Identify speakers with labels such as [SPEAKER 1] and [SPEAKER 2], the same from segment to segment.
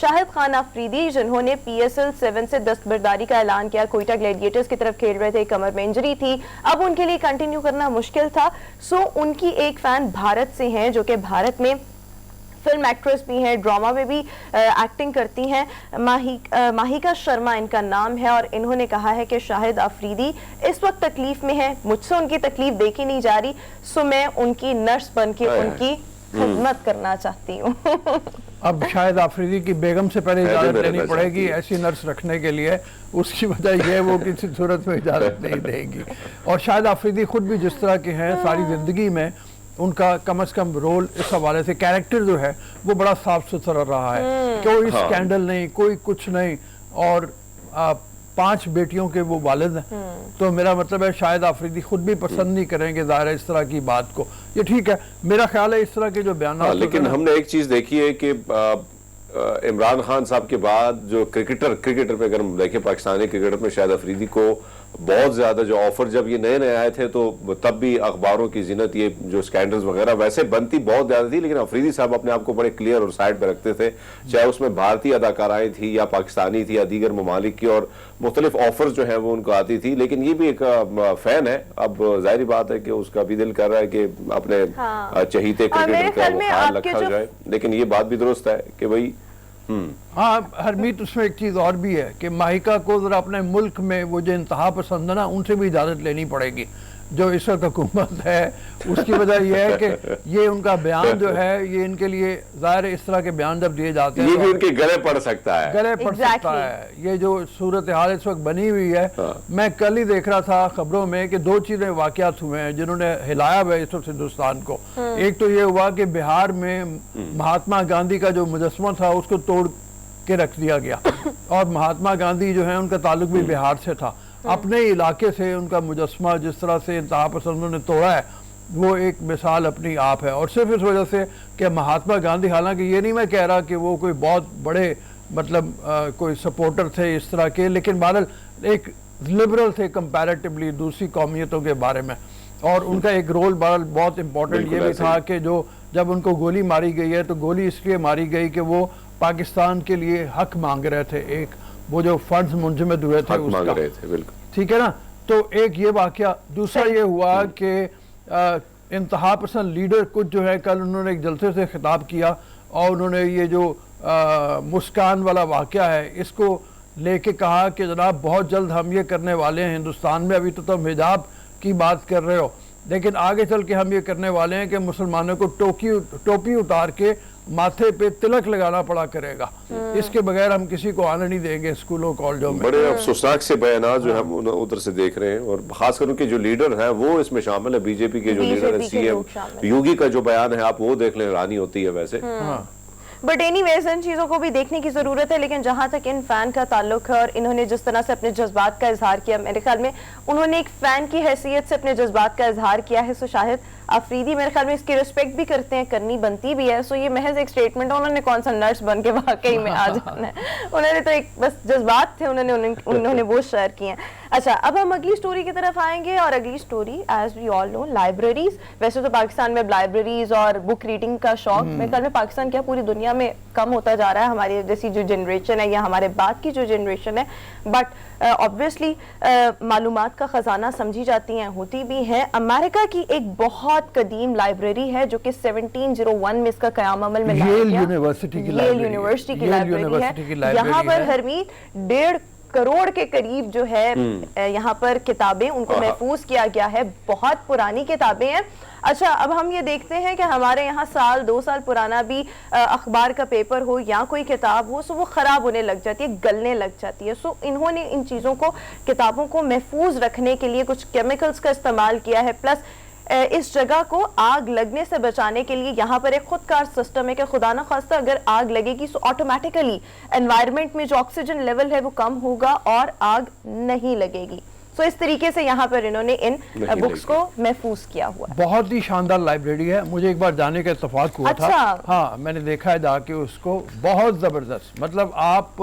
[SPEAKER 1] شاہد خان آفریدی جنہوں نے PSL 7 سے دستبرداری کا اعلان کیا, کوئٹہ گلیڈیٹرز کی طرف کھیل رہے تھے, کمر میں انجری تھی, اب ان کے لیے کنٹینیو کرنا مشکل تھا. سو ان کی ایک فین بھارت سے ہیں جو کہ بھارت میں فلم ایکٹریس بھی ہیں, ڈراما میں بھی ایکٹنگ کرتی ہیں. ماہیکا شرما ان کا نام ہے, اور انہوں نے کہا ہے کہ شاہد آفریدی اس وقت تکلیف میں ہیں, مجھ سے ان کی تکلیف دیکھی نہیں جا رہی, سو میں ان کی نرس بن کے ان کی خدمت کرنا چاہتی ہوں.
[SPEAKER 2] اب شاہد آفریدی کی بیگم سے پہلے اجازت لینی پڑے گی ایسی نرس رکھنے کے لیے, اس کی وجہ یہ وہ کسی صورت میں اجازت نہیں دے گی. اور شاہد آفریدی خود بھی جس طرح کے ہیں, ساری زندگی میں ان کا کم از کم رول اس حوالے سے کیریکٹر جو ہے وہ بڑا صاف ستھرا رہا ہے, کوئی سکینڈل نہیں, کوئی کچھ نہیں, اور 5 بیٹیوں کے وہ والد ہیں. تو میرا مطلب ہے شاہد آفریدی خود بھی پسند نہیں کریں گے ظاہر ہے اس طرح کی بات کو. یہ ٹھیک ہے, میرا خیال ہے اس طرح کے جو بیانات,
[SPEAKER 3] لیکن ہم نے ایک چیز دیکھی ہے کہ عمران خان صاحب کے بعد جو کرکٹر پہ اگر ہم دیکھیں پاکستانی کرکٹر میں شاہد آفریدی کو بہت زیادہ جو آفر, جب یہ نئے آئے تھے تو تب بھی اخباروں کی زینت یہ جو سکینڈلز وغیرہ ویسے بنتی بہت زیادہ تھی, لیکن آفریدی صاحب اپنے آپ کو بڑے کلیئر اور سائڈ پہ رکھتے تھے, چاہے اس میں بھارتی اداکارائیں تھی یا پاکستانی تھی یا دیگر ممالک کی, اور مختلف آفرز جو ہیں وہ ان کو آتی تھی. لیکن یہ بھی ایک فین ہے, اب ظاہری بات ہے کہ اس کا بھی دل کر رہا ہے کہ اپنے چہیتے کرکٹر کا وہ خیال رکھا جائے, لیکن یہ بات بھی درست ہے کہ بھائی
[SPEAKER 2] ہاں ہرمیت اس میں ایک چیز اور بھی ہے کہ ماہیکا کو ذرا اپنے ملک میں وہ جو انتہا پسند ہے نا, ان سے بھی اجازت لینی پڑے گی. جو اس وقت حکومت ہے اس کی وجہ یہ ہے کہ یہ ان کا بیان جو ہے یہ ان کے لیے ظاہر اس طرح کے بیان جب دیے جاتے ہیں
[SPEAKER 3] یہ بھی ان کے گلے پڑ سکتا ہے,
[SPEAKER 2] گلے پڑ سکتا ہے. یہ جو صورتحال اس وقت بنی ہوئی ہے, میں کل ہی دیکھ رہا تھا خبروں میں کہ 2 چیزیں واقعات ہوئے ہیں جنہوں نے ہلایا ہوا ہے اس وقت ہندوستان کو. ایک تو یہ ہوا کہ بہار میں مہاتما گاندھی کا جو مجسمہ تھا اس کو توڑ کے رکھ دیا گیا, اور مہاتما گاندھی جو ہیں ان کا تعلق بھی بہار سے تھا. اپنے علاقے سے ان کا مجسمہ جس طرح سے انتہا پسندوں نے توڑا ہے وہ ایک مثال اپنی آپ ہے, اور صرف اس وجہ سے کہ مہاتما گاندھی, حالانکہ یہ نہیں میں کہہ رہا کہ وہ کوئی بہت بڑے مطلب کوئی سپورٹر تھے اس طرح کے, لیکن بہرحال ایک لبرل تھے کمپیریٹیولی دوسری قومیتوں کے بارے میں, اور ان کا ایک رول بہت امپورٹنٹ یہ بھی تھا کہ جو جب ان کو گولی ماری گئی ہے تو گولی اس لیے ماری گئی کہ وہ پاکستان کے لیے حق مانگ رہے تھے, ایک وہ جو فنڈز منجمد ہوئے تھے اس کا, ٹھیک ہے نا. تو ایک یہ واقعہ. دوسرا یہ ہوا کہ انتہا پسند لیڈر کچھ جو ہے کل انہوں نے ایک جلسے سے خطاب کیا, اور انہوں نے یہ جو مسکان والا واقعہ ہے اس کو لے کے کہا کہ جناب بہت جلد ہم یہ کرنے والے ہیں ہندوستان میں, ابھی تو تم حجاب کی بات کر رہے ہو, لیکن آگے چل کے ہم یہ کرنے والے ہیں کہ مسلمانوں کو ٹوپی اتار کے ماتھے پہ تلک لگانا پڑا کرے گا, اس کے بغیر ہم کسی کو آنے نہیں دیں گے اسکولوں کالجوں میں.
[SPEAKER 3] بڑے افسوسناک سے بیانات جو ہم ادھر سے دیکھ رہے ہیں, اور خاص کر ان کے جو لیڈر ہیں وہ اس میں شامل ہے, بی جے پی کے جو لیڈر ہیں, سی ایم یوگی کا جو بیان ہے آپ وہ دیکھ لیں, حیرانی ہوتی ہے ویسے.
[SPEAKER 1] بٹ اینی ویز ان چیزوں کو بھی دیکھنے کی ضرورت ہے. لیکن جہاں تک ان فین کا تعلق ہے اور انہوں نے جس طرح سے اپنے جذبات کا اظہار کیا, میرے خیال میں انہوں نے ایک فین کی حیثیت سے اپنے جذبات کا اظہار کیا ہے. سو شاہد آفریدی میرے خیال میں اس کی رسپیکٹ بھی کرتے ہیں, کرنی بنتی بھی ہے. سو یہ محض ایک سٹیٹمنٹ ہے, انہوں نے کون سا نرس بن کے واقعی میں آ جانا ہے, انہوں نے تو ایک بس جذبات تھے, انہوں نے وہ شیئر کیے ہیں. اچھا, اب ہم اگلی سٹوری کی طرف آئیں گے, اور اگلی story is we all know libraries. ویسے تو پاکستان میں لائبریریز اور بک ریڈنگ کا شوق میرے خیال میں پاکستان کیا پوری دنیا میں کم ہوتا جا رہا ہے, ہماری جیسی جو جنریشن ہے یا ہمارے بعد کی جو جنریشن ہے. بٹ obviously معلومات کا خزانہ سمجھی جاتی ہیں, ہوتی بھی ہیں. امریکہ کی ایک بہت قدیم لائبریری ہے جو کہ 1701 میں اس کا قیام عمل میں لایا گیا, ییل یونیورسٹی کی لائبریری ہے. یہاں پر ہرمیت 1.5 کروڑ کے قریب جو ہے یہاں پر کتابیں ان کو محفوظ کیا گیا ہے, بہت پرانی کتابیں ہیں. اچھا, اب ہم یہ دیکھتے ہیں کہ ہمارے یہاں 1-2 سال پرانا بھی اخبار کا پیپر ہو یا کوئی کتاب ہو, سو وہ خراب ہونے لگ جاتی ہے, گلنے لگ جاتی ہے. سو انہوں نے ان چیزوں کو, کتابوں کو محفوظ رکھنے کے لیے کچھ کیمیکلز کا استعمال کیا ہے, پلس اس جگہ کو آگ لگنے سے بچانے کے لیے یہاں پر ایک خودکار سسٹم ہے کہ خدا نہ خواستہ اگر آگ لگے گی تو آٹومیٹیکلی انوائرمنٹ میں جو آکسیجن لیول ہے وہ کم ہوگا اور آگ نہیں لگے گی. سو اس طریقے سے یہاں پر انہوں نے ان بکس کو محفوظ کیا ہوا ہے.
[SPEAKER 2] بہت ہی شاندار لائبریری ہے, مجھے ایک بار جانے کا اتفاق ہوا تھا. ہاں, میں نے دیکھا ہے جا کے اس کو, بہت زبردست. مطلب آپ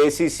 [SPEAKER 3] ACC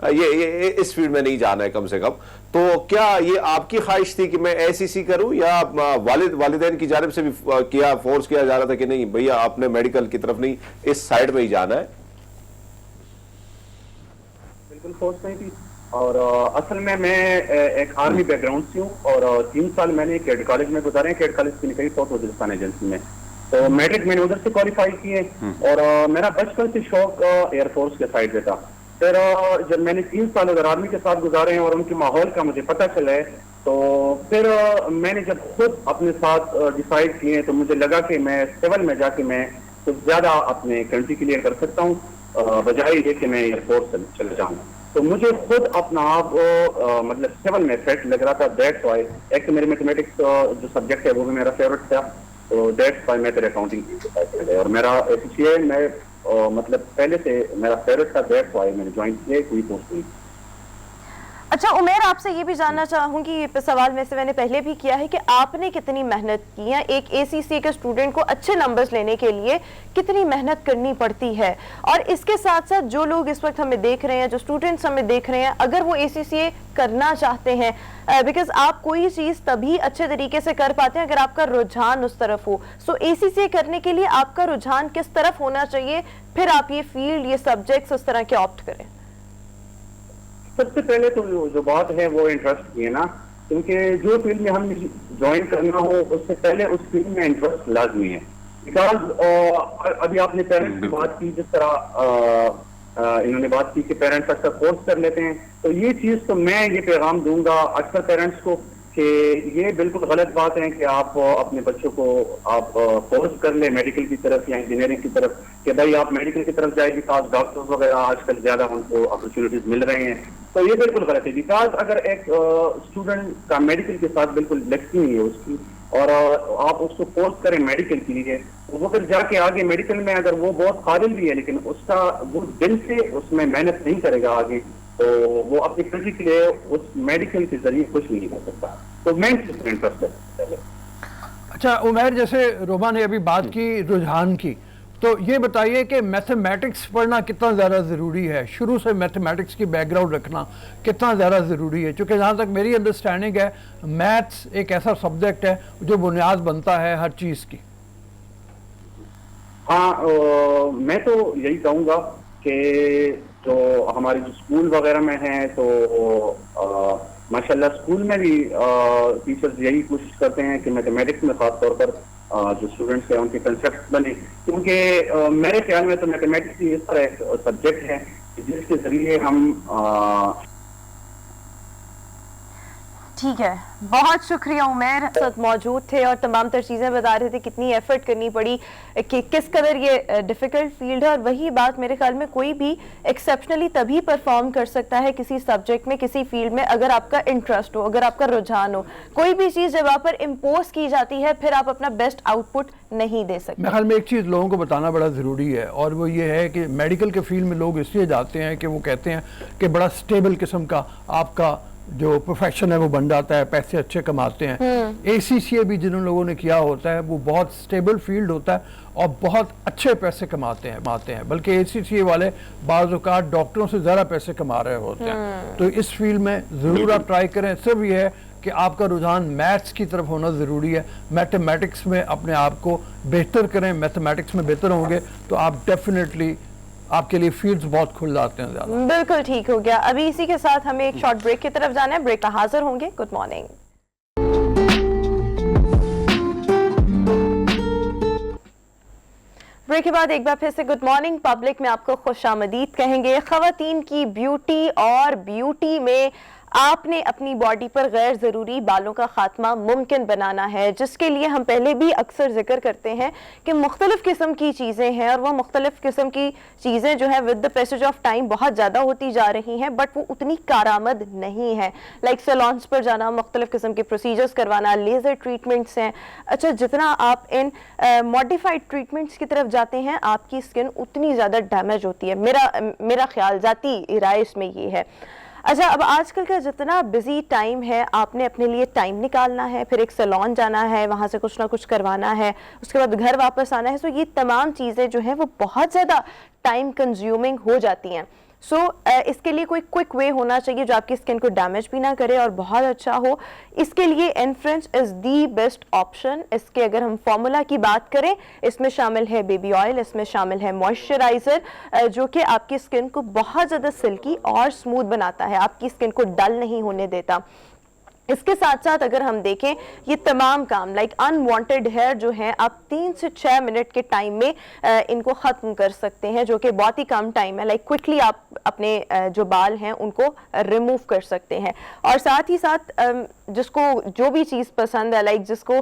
[SPEAKER 3] یہ اس فیلڈ میں نہیں جانا ہے کم سے کم. تو کیا یہ آپ کی خواہش تھی کہ میں ACC کروں یا والدین کی جانب سے بھی فورس کیا جا رہا تھا کہ نہیں بھیا آپ نے میڈیکل کی طرف نہیں اس سائڈ میں ہی جانا ہے؟
[SPEAKER 4] بالکل فورس نہیں تھی. اور اصل میں ایک آرمی بیک گراؤنڈ سے ہوں اور 3 سال میں نے کیڈ کالج میں گزارے ہیں. کیڈ کالج کی نکلی ساؤتھ وزیرستان ایجنسی میں. تو میٹرک میں نے ادھر سے کوالیفائی کیے اور میرا بچپن سے شوق ایئر فورس کے سائڈ پہ تھا. پھر جب میں نے 3 سال ادھر آرمی کے ساتھ گزارے ہیں اور ان کے ماحول کا مجھے پتہ چلا ہے تو پھر میں نے جب خود اپنے ساتھ ڈیسائیڈ کیے تو مجھے لگا کہ میں سول میں جا کے میں کچھ زیادہ اپنے کنٹری کے لیے کر سکتا ہوں بجائے یہ کہ میں ایئر فورس چلے جاؤں. تو مجھے خود اپنا آپ مطلب سول میں فٹ لگ رہا تھا. دیٹس وائی ایک تو میرے میتھمیٹکس جو سبجیکٹ ہے وہ بھی میرا فیوریٹ تھا. تو دیٹس وائی میں پھر اکاؤنٹنگ اور میرا ACCA میں مطلب پہلے سے میرا فیوریٹ تھا. دیٹس وائی میں نے جوائن کیا کوئی پوسٹ نہیں.
[SPEAKER 1] اچھا عمیر آپ سے یہ بھی جاننا چاہوں گی سوال میں سے میں نے پہلے بھی کیا ہے کہ آپ نے کتنی محنت کی ہے ایک ACCA کے اسٹوڈنٹ کو اچھے نمبرز لینے کے لیے کتنی محنت کرنی پڑتی ہے اور اس کے ساتھ ساتھ جو لوگ اس وقت ہمیں دیکھ رہے ہیں جو اسٹوڈنٹس ہمیں دیکھ رہے ہیں اگر وہ ACCA کرنا چاہتے ہیں بیکاز آپ کوئی چیز تبھی اچھے طریقے سے کر پاتے ہیں اگر آپ کا رجحان اس طرف ہو. سو ACCA کرنے کے لیے آپ کا رجحان کس طرف ہونا چاہیے پھر آپ یہ فیلڈ یہ سبجیکٹس اس طرح کے آپٹ کریں؟
[SPEAKER 4] سب سے پہلے تو جو بات ہے وہ انٹرسٹ کی ہے نا, کیونکہ جو فیلڈ میں ہم جوائن کرنا ہو اس سے پہلے اس فیلڈ میں انٹرسٹ لازمی ہے. بیکاز ابھی آپ نے پیرنٹس کی بات کی, جس طرح انہوں نے بات کی کہ پیرنٹس اکثر فورس کر لیتے ہیں, تو یہ چیز تو میں یہ پیغام دوں گا اکثر پیرنٹس کو کہ یہ بالکل غلط بات ہے کہ آپ اپنے بچوں کو آپ فورس کر لیں میڈیکل کی طرف یا انجینئرنگ کی طرف کہ بھائی آپ میڈیکل کی طرف جائے بیکاز ڈاکٹرز وغیرہ آج کل زیادہ ان کو اپرچونیٹیز مل رہے ہیں. تو یہ بالکل غلط ہے بیکاز اگر ایک اسٹوڈنٹ کا میڈیکل کے ساتھ بالکل لگتی نہیں ہے اس کی اور آپ اس کو فورس کریں میڈیکل کے لیے, وہ پھر جا کے آگے میڈیکل میں اگر وہ بہت قابل بھی ہے لیکن اس کا وہ دل سے اس میں محنت نہیں کرے گا آگے تو وہ اپنی کنٹری کے لیے اس میڈیکل کے ذریعے کچھ نہیں کر سکتا. تو میں انٹرسٹ ہے.
[SPEAKER 2] اچھا عمیر, جیسے روما نے ابھی بات کی رجحان کی, تو یہ بتائیے کہ میتھمیٹکس پڑھنا کتنا زیادہ ضروری ہے, شروع سے میتھمیٹکس کی بیک گراؤنڈ رکھنا کتنا زیادہ ضروری ہے؟ کیونکہ جہاں تک میری انڈرسٹینڈنگ ہے میتھس ایک ایسا سبجیکٹ ہے جو بنیاد بنتا ہے ہر چیز کی.
[SPEAKER 4] ہاں میں تو یہی کہوں گا کہ جو ہمارے جو اسکول وغیرہ میں ہیں تو ماشاءاللہ اسکول میں بھی ٹیچرز یہی کوشش کرتے ہیں کہ میتھمیٹکس میں خاص طور پر جو اسٹوڈنٹس ہیں ان کے کنسیپٹ بنے, کیونکہ میرے خیال میں تو میتھمیٹکس اس طرح ایک سبجیکٹ ہے جس کے ذریعے ہم
[SPEAKER 1] ٹھیک ہے. بہت شکریہ عمیر, ساتھ موجود تھے اور تمام تر چیزیں بتا رہے تھے کتنی ایفرٹ کرنی پڑی کہ کس قدر یہ ڈیفیکلٹ فیلڈ ہے. اور وہی بات میرے خیال میں کوئی بھی ایکسیپشنلی تبھی پرفارم کر سکتا ہے کسی سبجیکٹ میں کسی فیلڈ میں اگر آپ کا انٹرسٹ ہو, اگر آپ کا رجحان ہو. کوئی بھی چیز جب آپ پر امپوز کی جاتی ہے پھر آپ اپنا بیسٹ آؤٹ پٹ نہیں دے سکتے.
[SPEAKER 2] میرے خیال میں ایک چیز لوگوں کو بتانا بڑا ضروری ہے اور وہ یہ ہے کہ میڈیکل کے فیلڈ میں لوگ اس لیے جاتے ہیں کہ وہ کہتے ہیں کہ بڑا سٹیبل قسم کا آپ کا جو پروفیشن ہے وہ بن جاتا ہے, پیسے اچھے کماتے ہیں. ACCA بھی جن لوگوں نے کیا ہوتا ہے وہ بہت سٹیبل فیلڈ ہوتا ہے اور بہت اچھے پیسے کماتے ہیں بلکہ ACCA والے بعض اوقات ڈاکٹروں سے زیادہ پیسے کما رہے ہوتے ہیں. تو اس فیلڈ میں ضرور آپ ٹرائی کریں. صرف یہ ہے کہ آپ کا رجحان میتھس کی طرف ہونا ضروری ہے. میتھمیٹکس میں اپنے آپ کو بہتر کریں, میتھمیٹکس میں بہتر ہوں گے تو آپ ڈیفینیٹلی آپ کے لیے فیلڈز بہت کھل جاتے ہیں زیادہ.
[SPEAKER 1] بالکل ٹھیک ہو گیا. ابھی اسی کے ساتھ ہمیں ایک شارٹ بریک کی طرف جانا ہے, بریک کا حاضر ہوں گے. Good morning. بریک کے بعد ایک بار پھر سے گڈ مارننگ پبلک میں آپ کو خوش آمدید کہیں گے. خواتین کی بیوٹی اور بیوٹی میں آپ نے اپنی باڈی پر غیر ضروری بالوں کا خاتمہ ممکن بنانا ہے, جس کے لیے ہم پہلے بھی اکثر ذکر کرتے ہیں کہ مختلف قسم کی چیزیں ہیں اور وہ مختلف قسم کی چیزیں جو ہیں with the passage of time بہت زیادہ ہوتی جا رہی ہیں بٹ وہ اتنی کارآمد نہیں ہے. لائک سیلونس پر جانا, مختلف قسم کے پروسیجرز کروانا, لیزر ٹریٹمنٹس ہیں. اچھا جتنا آپ ان ماڈیفائڈ ٹریٹمنٹس کی طرف جاتے ہیں آپ کی اسکن اتنی زیادہ ڈیمیج ہوتی ہے. میرا خیال ذاتی رائے اس میں یہ ہے. اچھا اب آج کل کا جتنا بزی ٹائم ہے آپ نے اپنے لیے ٹائم نکالنا ہے, پھر ایک سیلون جانا ہے, وہاں سے کچھ نہ کچھ کروانا ہے, اس کے بعد گھر واپس آنا ہے. سو یہ تمام چیزیں جو ہیں وہ بہت زیادہ ٹائم کنزیومنگ ہو جاتی ہیں. سو اس کے لیے کوئی کوئک وے ہونا چاہیے جو آپ کی اسکن کو ڈیمیج بھی نہ کرے اور بہت اچھا ہو. اس کے لیے انفرنچ از دی بیسٹ آپشن. اس کے اگر ہم فارمولا کی بات کریں, اس میں شامل ہے بیبی آئل, اس میں شامل ہے موئسچرائزر جو کہ آپ کی اسکن کو بہت زیادہ سلکی اور سموتھ بناتا ہے, آپ کی اسکن کو ڈل نہیں ہونے دیتا. اس کے ساتھ ساتھ اگر ہم دیکھیں یہ تمام کام لائک انوانٹیڈ ہیئر جو ہیں آپ 3 سے 6 منٹ کے ٹائم میں ان کو ختم کر سکتے ہیں, جو کہ بہت ہی کم ٹائم ہے. لائک کوئکلی آپ اپنے جو بال ہیں ان کو ریموو کر سکتے ہیں. اور ساتھ ہی ساتھ جس کو جو بھی چیز پسند ہے, لائک جس کو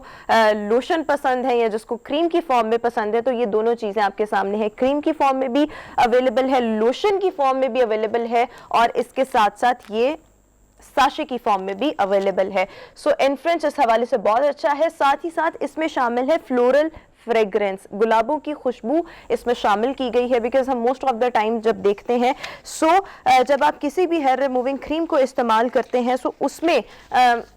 [SPEAKER 1] لوشن پسند ہے یا جس کو کریم کی فارم میں پسند ہے, تو یہ دونوں چیزیں آپ کے سامنے ہیں. کریم کی فارم میں بھی اویلیبل ہے, لوشن کی فارم میں بھی اویلیبل ہے, اور اس کے ساتھ ساتھ یہ ساشے کی فارم میں بھی اویلیبل ہے. سو انفرنچ اس حوالے سے بہت اچھا ہے. ساتھ ہی ساتھ اس میں شامل ہے فلورل فریگرنس, گلابوں کی خوشبو اس میں شامل کی گئی ہے, بیکاز ہم موسٹ آف دا ٹائم جب دیکھتے ہیں جب آپ کسی بھی ہیئر ریموونگ کریم کو استعمال کرتے ہیں سو اس میں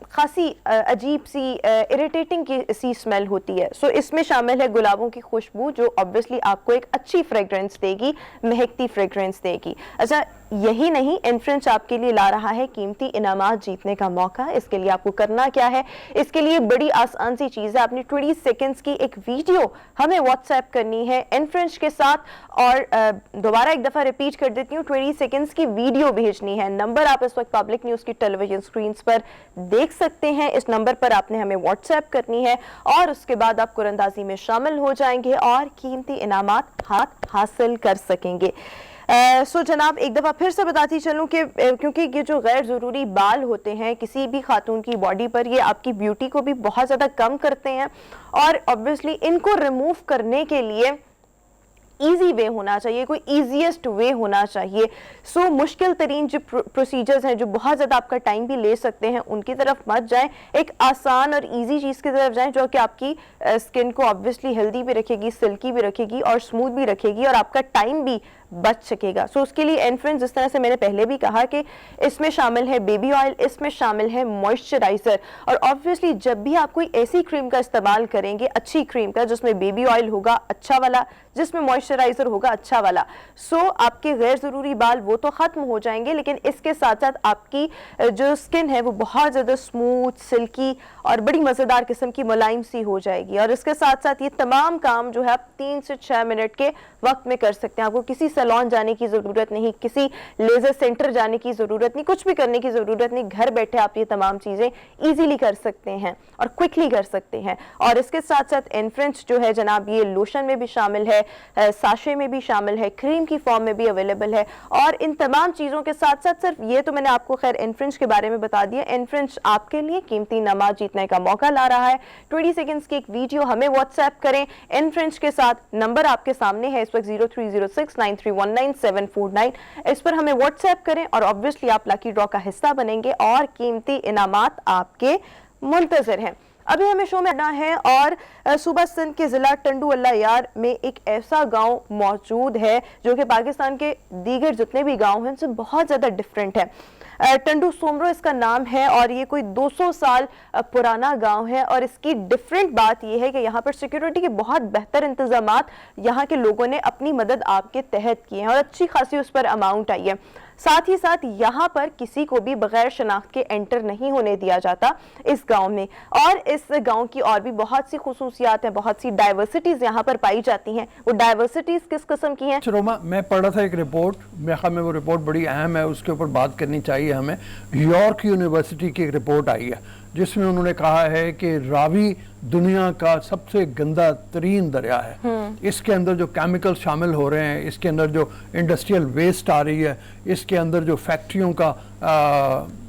[SPEAKER 1] خاصی عجیب سی اریٹیٹنگ سی اسمیل ہوتی ہے. سو اس میں شامل ہے گلابوں کی خوشبو جو obviously آپ کو ایک اچھی فریگرنس دے گی, مہکتی فریگرنس دے گی. اچھا یہی نہیں, انفرنچ آپ کے لیے لا رہا ہے قیمتی انعامات جیتنے کا موقع. اس کے لیے آپ کو کرنا کیا ہے, اس کے لیے بڑی آسان سی چیز ہے, اپنی 20 سیکنڈز کی ایک ویڈیو ہمیں واٹس ایپ کرنی ہے انفرنچ کے ساتھ, اور دوبارہ ایک دفعہ ریپیٹ کر دیتی ہوں, 20 سیکنڈز کی ویڈیو بھیجنی ہے. نمبر آپ اس وقت پبلک نیوز کی ٹیلی ویژن سکرینز پر دیکھ سکتے ہیں. اس نمبر پر آپ نے ہمیں واٹس ایپ کرنی ہے, اور اس کے بعد آپ قرعہ اندازی میں شامل ہو جائیں گے اور قیمتی انعامات ہاتھ حاصل کر سکیں گے. سو جناب ایک دفعہ پھر سے بتاتی چلوں کہ کیونکہ یہ جو غیر ضروری بال ہوتے ہیں کسی بھی خاتون کی باڈی پر, یہ آپ کی بیوٹی کو بھی بہت زیادہ کم کرتے ہیں, اور obviously ان کو ریموو کرنے کے لیے ایزی وے ہونا چاہیے, کوئی ایزیسٹ وے ہونا چاہیے. سو مشکل ترین جو پروسیجرز ہیں جو بہت زیادہ آپ کا ٹائم بھی لے سکتے ہیں ان کی طرف مت جائیں, ایک آسان اور ایزی چیز کی طرف جائیں جو کہ آپ کی اسکن کو obviously ہیلدی بھی رکھے گی, سلکی بھی رکھے گی اور سموتھ بھی رکھے گی, اور آپ کا ٹائم بھی بچ سکے گا. سو اس کے لیے انفرنچ جس طرح سے میں نے پہلے بھی کہا کہ اس میں شامل ہے بیبی آئل, اس میں شامل ہے موئسچرائزر, اور obviously جب بھی آپ کوئی ایسی کریم کا استعمال کریں گے, اچھی کریم کا جس میں بیبی آئل ہوگا اچھا والا, جس میں موئسچرائزر ہوگا اچھا والا, سو آپ کے غیر ضروری بال وہ تو ختم ہو جائیں گے, لیکن اس کے ساتھ ساتھ آپ کی جو اسکن ہے وہ بہت زیادہ سموتھ, سلکی اور بڑی مزیدار قسم کی ملائم سی ہو جائے گی. اور اس کے ساتھ ساتھ یہ تمام کام جو ہے آپ 3 سے 6 منٹ کے وقت میں کر سکتے ہیں. آپ کو کسی سیلون جانے کی ضرورت نہیں, کسی لیزر سینٹر جانے کی ضرورت نہیں, کچھ بھی کرنے کی ضرورت نہیں. گھر بیٹھے آپ یہ تمام چیزیں ایزیلی کر سکتے ہیں اور کوئکلی کر سکتے ہیں. اور اس کے ساتھ ساتھ انفرنچ جو ہے جناب یہ لوشن میں بھی شامل ہے, ساشے میں بھی شامل ہے, کریم کی فارم میں بھی اویلیبل ہے. اور ان تمام چیزوں کے ساتھ ساتھ صرف یہ تو میں نے آپ کو خیر انفرنچ کے بارے میں بتا دیا, انفرنچ آپ کے لیے قیمتی انعامات جیتنے کا موقع لا رہا ہے. 20 سیکنڈز کی ایک ویڈیو ہمیں واٹس ایپ کریں انفرنچ کے ساتھ, نمبر آپ کے سامنے ہے اس وقت 0306931979, اس پر ہمیں واٹس ایپ کریں اور obviously آپ لکی ڈرا کا حصہ بنیں گے اور قیمتی انعامات آپ کے منتظر ہیں. ابھی ہمیں شو میں آنا ہے, اور صوبہ سندھ کے ضلع ٹنڈو اللہ یار میں ایک ایسا گاؤں موجود ہے جو کہ پاکستان کے دیگر جتنے بھی گاؤں ہیں ان سے بہت زیادہ ڈیفرنٹ ہے. ٹنڈو سومرو اس کا نام ہے, اور یہ کوئی 200 سال پرانا گاؤں ہے, اور اس کی ڈیفرنٹ بات یہ ہے کہ یہاں پر سیکیورٹی کے بہت بہتر انتظامات یہاں کے لوگوں نے اپنی مدد آپ کے تحت کیے ہیں, اور اچھی خاصی اس پر اماؤنٹ آئی ہے. ساتھ ہی ساتھ یہاں پر کسی کو بھی بغیر شناخت کے انٹر نہیں ہونے دیا جاتا اس گاؤں میں, اور اس گاؤں کی اور بھی بہت سی خصوصیات ہیں, بہت سی ڈائیورسٹیز یہاں پر پائی جاتی ہیں. وہ ڈائیورسٹیز کس قسم کی ہیں؟
[SPEAKER 2] روما, میں پڑھ رہا تھا ایک رپورٹ, میرے خیال میں وہ رپورٹ بڑی اہم ہے, اس کے اوپر بات کرنی چاہیے ہمیں. یارک یونیورسٹی کی ایک رپورٹ آئی ہے جس میں انہوں نے کہا ہے کہ راوی دنیا کا سب سے گندا ترین دریا ہے. اس کے اندر جو کیمیکل شامل ہو رہے ہیں, اس کے اندر جو انڈسٹریل ویسٹ آ رہی ہے, اس کے اندر جو فیکٹریوں کا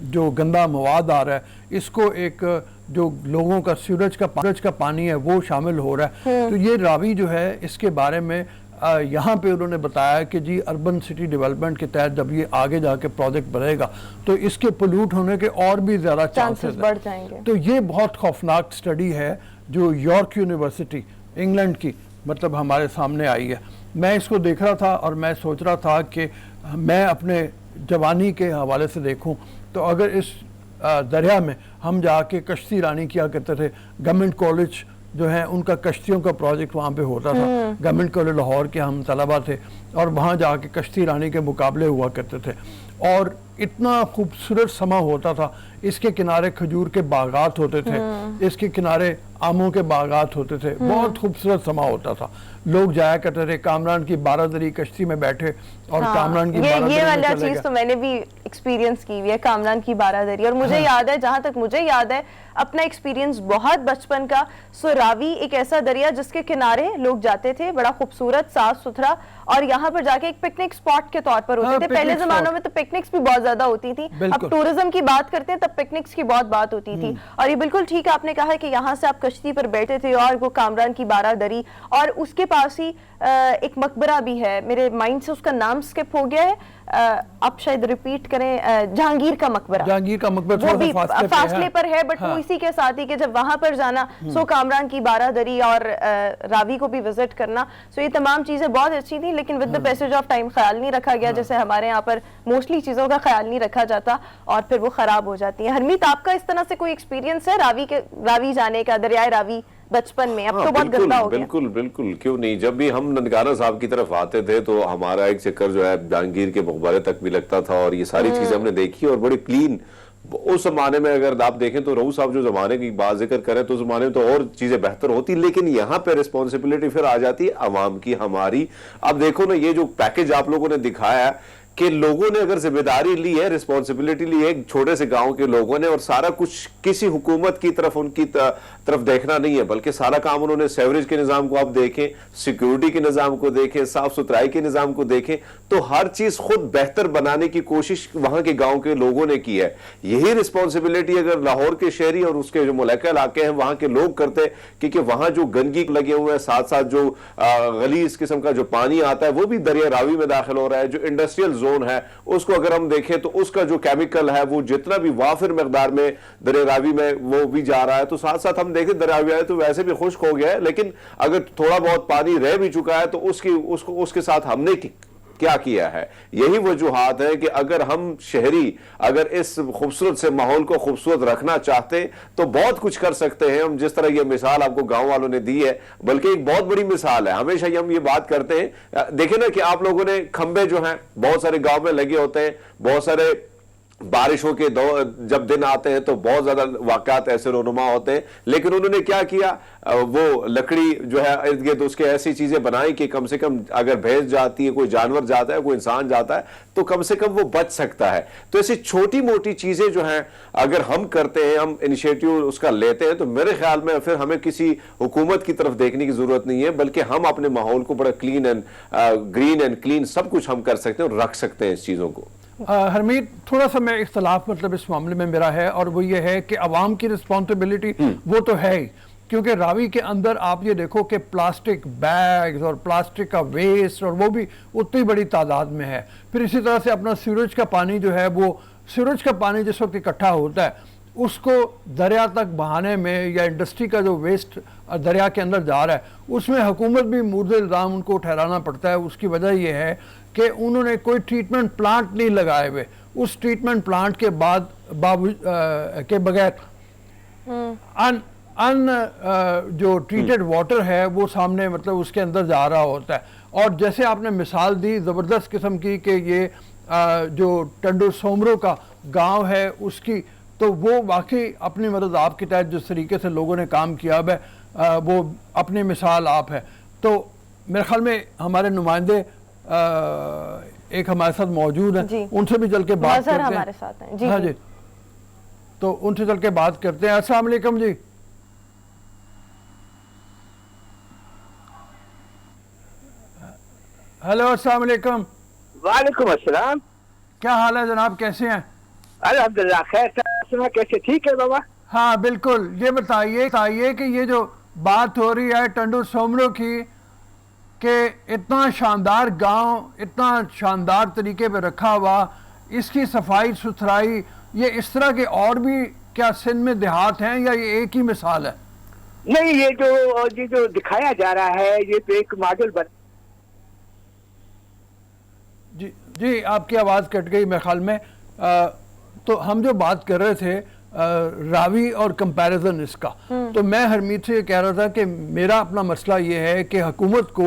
[SPEAKER 2] جو گندا مواد آ رہا ہے, اس کو ایک جو لوگوں کا سیوریج کا پانی ہے وہ شامل ہو رہا ہے. تو یہ راوی جو ہے اس کے بارے میں یہاں پہ انہوں نے بتایا کہ جی اربن سٹی ڈیولپمنٹ کے تحت جب یہ آگے جا کے پروجیکٹ بنے گا تو اس کے پولوٹ ہونے کے اور بھی زیادہ چانسز
[SPEAKER 1] بڑھ جائیں گے.
[SPEAKER 2] تو یہ بہت خوفناک سٹڈی ہے جو یارک یونیورسٹی انگلینڈ کی مطلب ہمارے سامنے آئی ہے. میں اس کو دیکھ رہا تھا اور میں سوچ رہا تھا کہ میں اپنے جوانی کے حوالے سے دیکھوں تو اگر اس دریا میں ہم جا کے کشتی رانی کیا کرتے تھے, گورنمنٹ کالج جو ہیں ان کا کشتیوں کا پروجیکٹ وہاں پہ ہوتا تھا, گورنمنٹ کالج لاہور کے ہم طلبہ تھے, اور وہاں جا کے کشتی رانی کے مقابلے ہوا کرتے تھے اور اتنا خوبصورت سما ہوتا تھا. اس کے کنارے کھجور کے باغات ہوتے تھے, اس کے کنارے آموں کے باغات ہوتے تھے, بہت خوبصورت سما ہوتا تھا. لوگ جایا کرتے تھے کامران کی 12 دری کشتی میں بیٹھے اور کامران کی 12 دری
[SPEAKER 1] یہ والا چیز تو میں نے بھی ایکسپیرینس کی ہوئی ہے, کامران کی 12 دری. اور مجھے یاد ہے, جہاں تک مجھے یاد ہے اپنا ایکسپیرینس بہت بچپن کا, سو راوی ایک ایسا دریا جس کے کنارے لوگ جاتے تھے, بڑا خوبصورت صاف ستھرا, اور یہاں پر جا کے ایک پکنک سپاٹ کے طور پر ہوتے تھے. پہلے زمانوں میں تو پکنکس بھی بہت زیادہ ہوتی تھی, اب ٹورزم کی بات کرتے ہیں تب پکنکس کی بہت بات ہوتی تھی. اور یہ بالکل ٹھیک آپ نے کہا کہ یہاں سے آپ کشتی پر بیٹھے تھے اور وہ کامران کی 12 دری, اور اس کے پاس ہی ایک مقبرہ بھی ہے, میرے مائنڈ سے اس کا نام سکپ ہو گیا ہے, آپ شاید ریپیٹ کریں, جہانگیر کا مقبرہ.
[SPEAKER 2] جہانگیر کا مقبرہ
[SPEAKER 1] وہ بھی فاصلے پر ہے, بٹ وہ اسی کے ساتھ ہی کہ جب وہاں پر جانا سو کامران کی 12 دری اور راوی کو بھی وزٹ کرنا, سو یہ تمام چیزیں بہت اچھی تھیں. لیکن with the passage of time خیال نہیں رکھا گیا, جیسے ہمارے یہاں پر موسٹلی چیزوں کا خیال نہیں رکھا جاتا اور پھر وہ خراب ہو جاتی ہیں. ہرمیت, آپ کا اس طرح سے کوئی ایکسپیرینس ہے راوی جانے کا, دریائے راوی بچپن میں؟ اب تو بہت گندا ہو گیا.
[SPEAKER 3] بالکل کیوں نہیں. جب بھی ہم ننکانہ صاحب کی طرف آتے تھے تو ہمارا ایک چکر جو ہے جہانگیر کے مقبرے تک بھی لگتا تھا, اور یہ ساری چیزیں ہم نے دیکھی اور بڑی کلین. اس زمانے میں اگر آپ دیکھیں تو رؤوف صاحب جو زمانے کی بات ذکر کریں تو زمانے میں تو اور چیزیں بہتر ہوتی, لیکن یہاں پہ ریسپانسبلٹی پھر آ جاتی ہے عوام کی, ہماری. اب دیکھو نا, یہ جو پیکج آپ لوگوں نے دکھایا ہے کہ لوگوں نے اگر ذمہ داری لی ہے, ریسپانسبلٹی لی ہے ایک چھوٹے سے گاؤں کے لوگوں نے, اور سارا کچھ کسی حکومت کی طرف ان کی طرف دیکھنا نہیں ہے, بلکہ سارا کام انہوں نے سیوریج کے نظام کو آپ دیکھیں, سیکیورٹی کے نظام کو دیکھیں, صاف ستھرائی کے نظام کو دیکھیں, تو ہر چیز خود بہتر بنانے کی کوشش وہاں کے گاؤں کے لوگوں نے کی ہے. یہی ریسپانسبلٹی اگر لاہور کے شہری اور اس کے جو ملکہ علاقے ہیں وہاں کے لوگ کرتے, کیونکہ وہاں جو گندگی لگے ہوئے ہیں, ساتھ ساتھ جو غلیظ قسم کا جو پانی آتا ہے وہ بھی دریا راوی میں داخل ہو رہا ہے. جو انڈسٹریل زون ہے اس کو اگر ہم دیکھیں تو اس کا جو کیمیکل ہے وہ جتنا بھی وافر مقدار میں دریا راوی میں وہ بھی جا رہا ہے. تو ساتھ ساتھ ہم دیکھیں دریا راوی تو ویسے بھی خشک ہو گیا ہے, لیکن اگر تھوڑا بہت پانی رہ بھی چکا ہے تو اس کے ساتھ ہم نے کیا کیا ہے. یہی وجوہات ہے کہ اگر ہم شہری اگر اس خوبصورت سے ماحول کو خوبصورت رکھنا چاہتے تو بہت کچھ کر سکتے ہیں ہم. جس طرح یہ مثال آپ کو گاؤں والوں نے دی ہے, بلکہ ایک بہت بڑی مثال ہے. ہمیشہ ہم یہ بات کرتے ہیں, دیکھیں نا کہ آپ لوگوں نے کھمبے جو ہیں بہت سارے گاؤں میں لگے ہوتے ہیں, بہت سارے بارشوں کے جب دن آتے ہیں تو بہت زیادہ واقعات ایسے رونما ہوتے ہیں, لیکن انہوں نے کیا کیا, وہ لکڑی جو ہے ارد گرد اس کے ایسی چیزیں بنائیں کہ کم سے کم اگر بھینس جاتی ہے, کوئی جانور جاتا ہے, کوئی انسان جاتا ہے تو کم سے کم وہ بچ سکتا ہے. تو ایسی چھوٹی موٹی چیزیں جو ہیں اگر ہم کرتے ہیں, ہم انیشیٹیو اس کا لیتے ہیں, تو میرے خیال میں پھر ہمیں کسی حکومت کی طرف دیکھنے کی ضرورت نہیں ہے, بلکہ ہم اپنے ماحول کو بڑا clean and green and clean سب کچھ ہم کر سکتے ہیں اور رکھ سکتے ہیں اس چیزوں کو.
[SPEAKER 2] حرمیت, تھوڑا سا میں اختلاف مطلب اس معاملے میں میرا ہے, اور وہ یہ ہے کہ عوام کی رسپانسبلٹی وہ تو ہے ہی, کیونکہ راوی کے اندر آپ یہ دیکھو کہ پلاسٹک بیگز اور پلاسٹک کا ویسٹ اور وہ بھی اتنی بڑی تعداد میں ہے. پھر اسی طرح سے اپنا سیوریج کا پانی جو ہے, وہ سیوریج کا پانی جس وقت اکٹھا ہوتا ہے اس کو دریا تک بہانے میں, یا انڈسٹری کا جو ویسٹ دریا کے اندر جا رہا ہے اس میں حکومت بھی مورد الزام ان کو ٹھہرانا پڑتا ہے. اس کی وجہ یہ ہے کہ انہوں نے کوئی ٹریٹمنٹ پلانٹ نہیں لگائے ہوئے. اس ٹریٹمنٹ پلانٹ کے کے بغیر جو ٹریٹڈ واٹر ہے وہ سامنے مطلب اس کے اندر جا رہا ہوتا ہے. اور جیسے آپ نے مثال دی زبردست قسم کی کہ یہ جو ٹنڈو سومرو کا گاؤں ہے اس کی, تو وہ واقعی اپنی مدد آپ کے تحت جس طریقے سے لوگوں نے کام کیا ہے وہ اپنی مثال آپ ہے. تو میرے خیال میں ہمارے نمائندے ایک ہمارے ساتھ موجود ہیں, ان سے بھی چل کے بات کرتے ہیں.
[SPEAKER 1] ہمارے ساتھ ہیں
[SPEAKER 2] ہاں جی, تو ان سے چل کے بات کرتے ہیں. السلام علیکم جی. ہیلو, السلام علیکم.
[SPEAKER 5] وعلیکم السلام.
[SPEAKER 2] کیا حال ہے جناب, کیسے ہیں؟
[SPEAKER 5] الحمدللہ خیر. کیسے, ٹھیک ہے بابا؟
[SPEAKER 2] ہاں بالکل. یہ بتائیے کہ یہ جو بات ہو رہی ہے ٹنڈو سومرو کی, کہ اتنا شاندار گاؤں اتنا شاندار طریقے پہ رکھا ہوا, اس کی صفائی ستھرائی, یہ اس طرح کے اور بھی کیا سندھ میں دیہات ہیں یا یہ ایک ہی مثال ہے؟
[SPEAKER 5] نہیں, یہ جو دکھایا جا رہا ہے یہ تو ایک ماڈل
[SPEAKER 2] جی آپ کی آواز کٹ گئی میرے خیال میں. تو ہم جو بات کر رہے تھے راوی اور کمپیریزن اس کا, تو میں حرمیت سے یہ کہہ رہا تھا کہ میرا اپنا مسئلہ یہ ہے کہ حکومت کو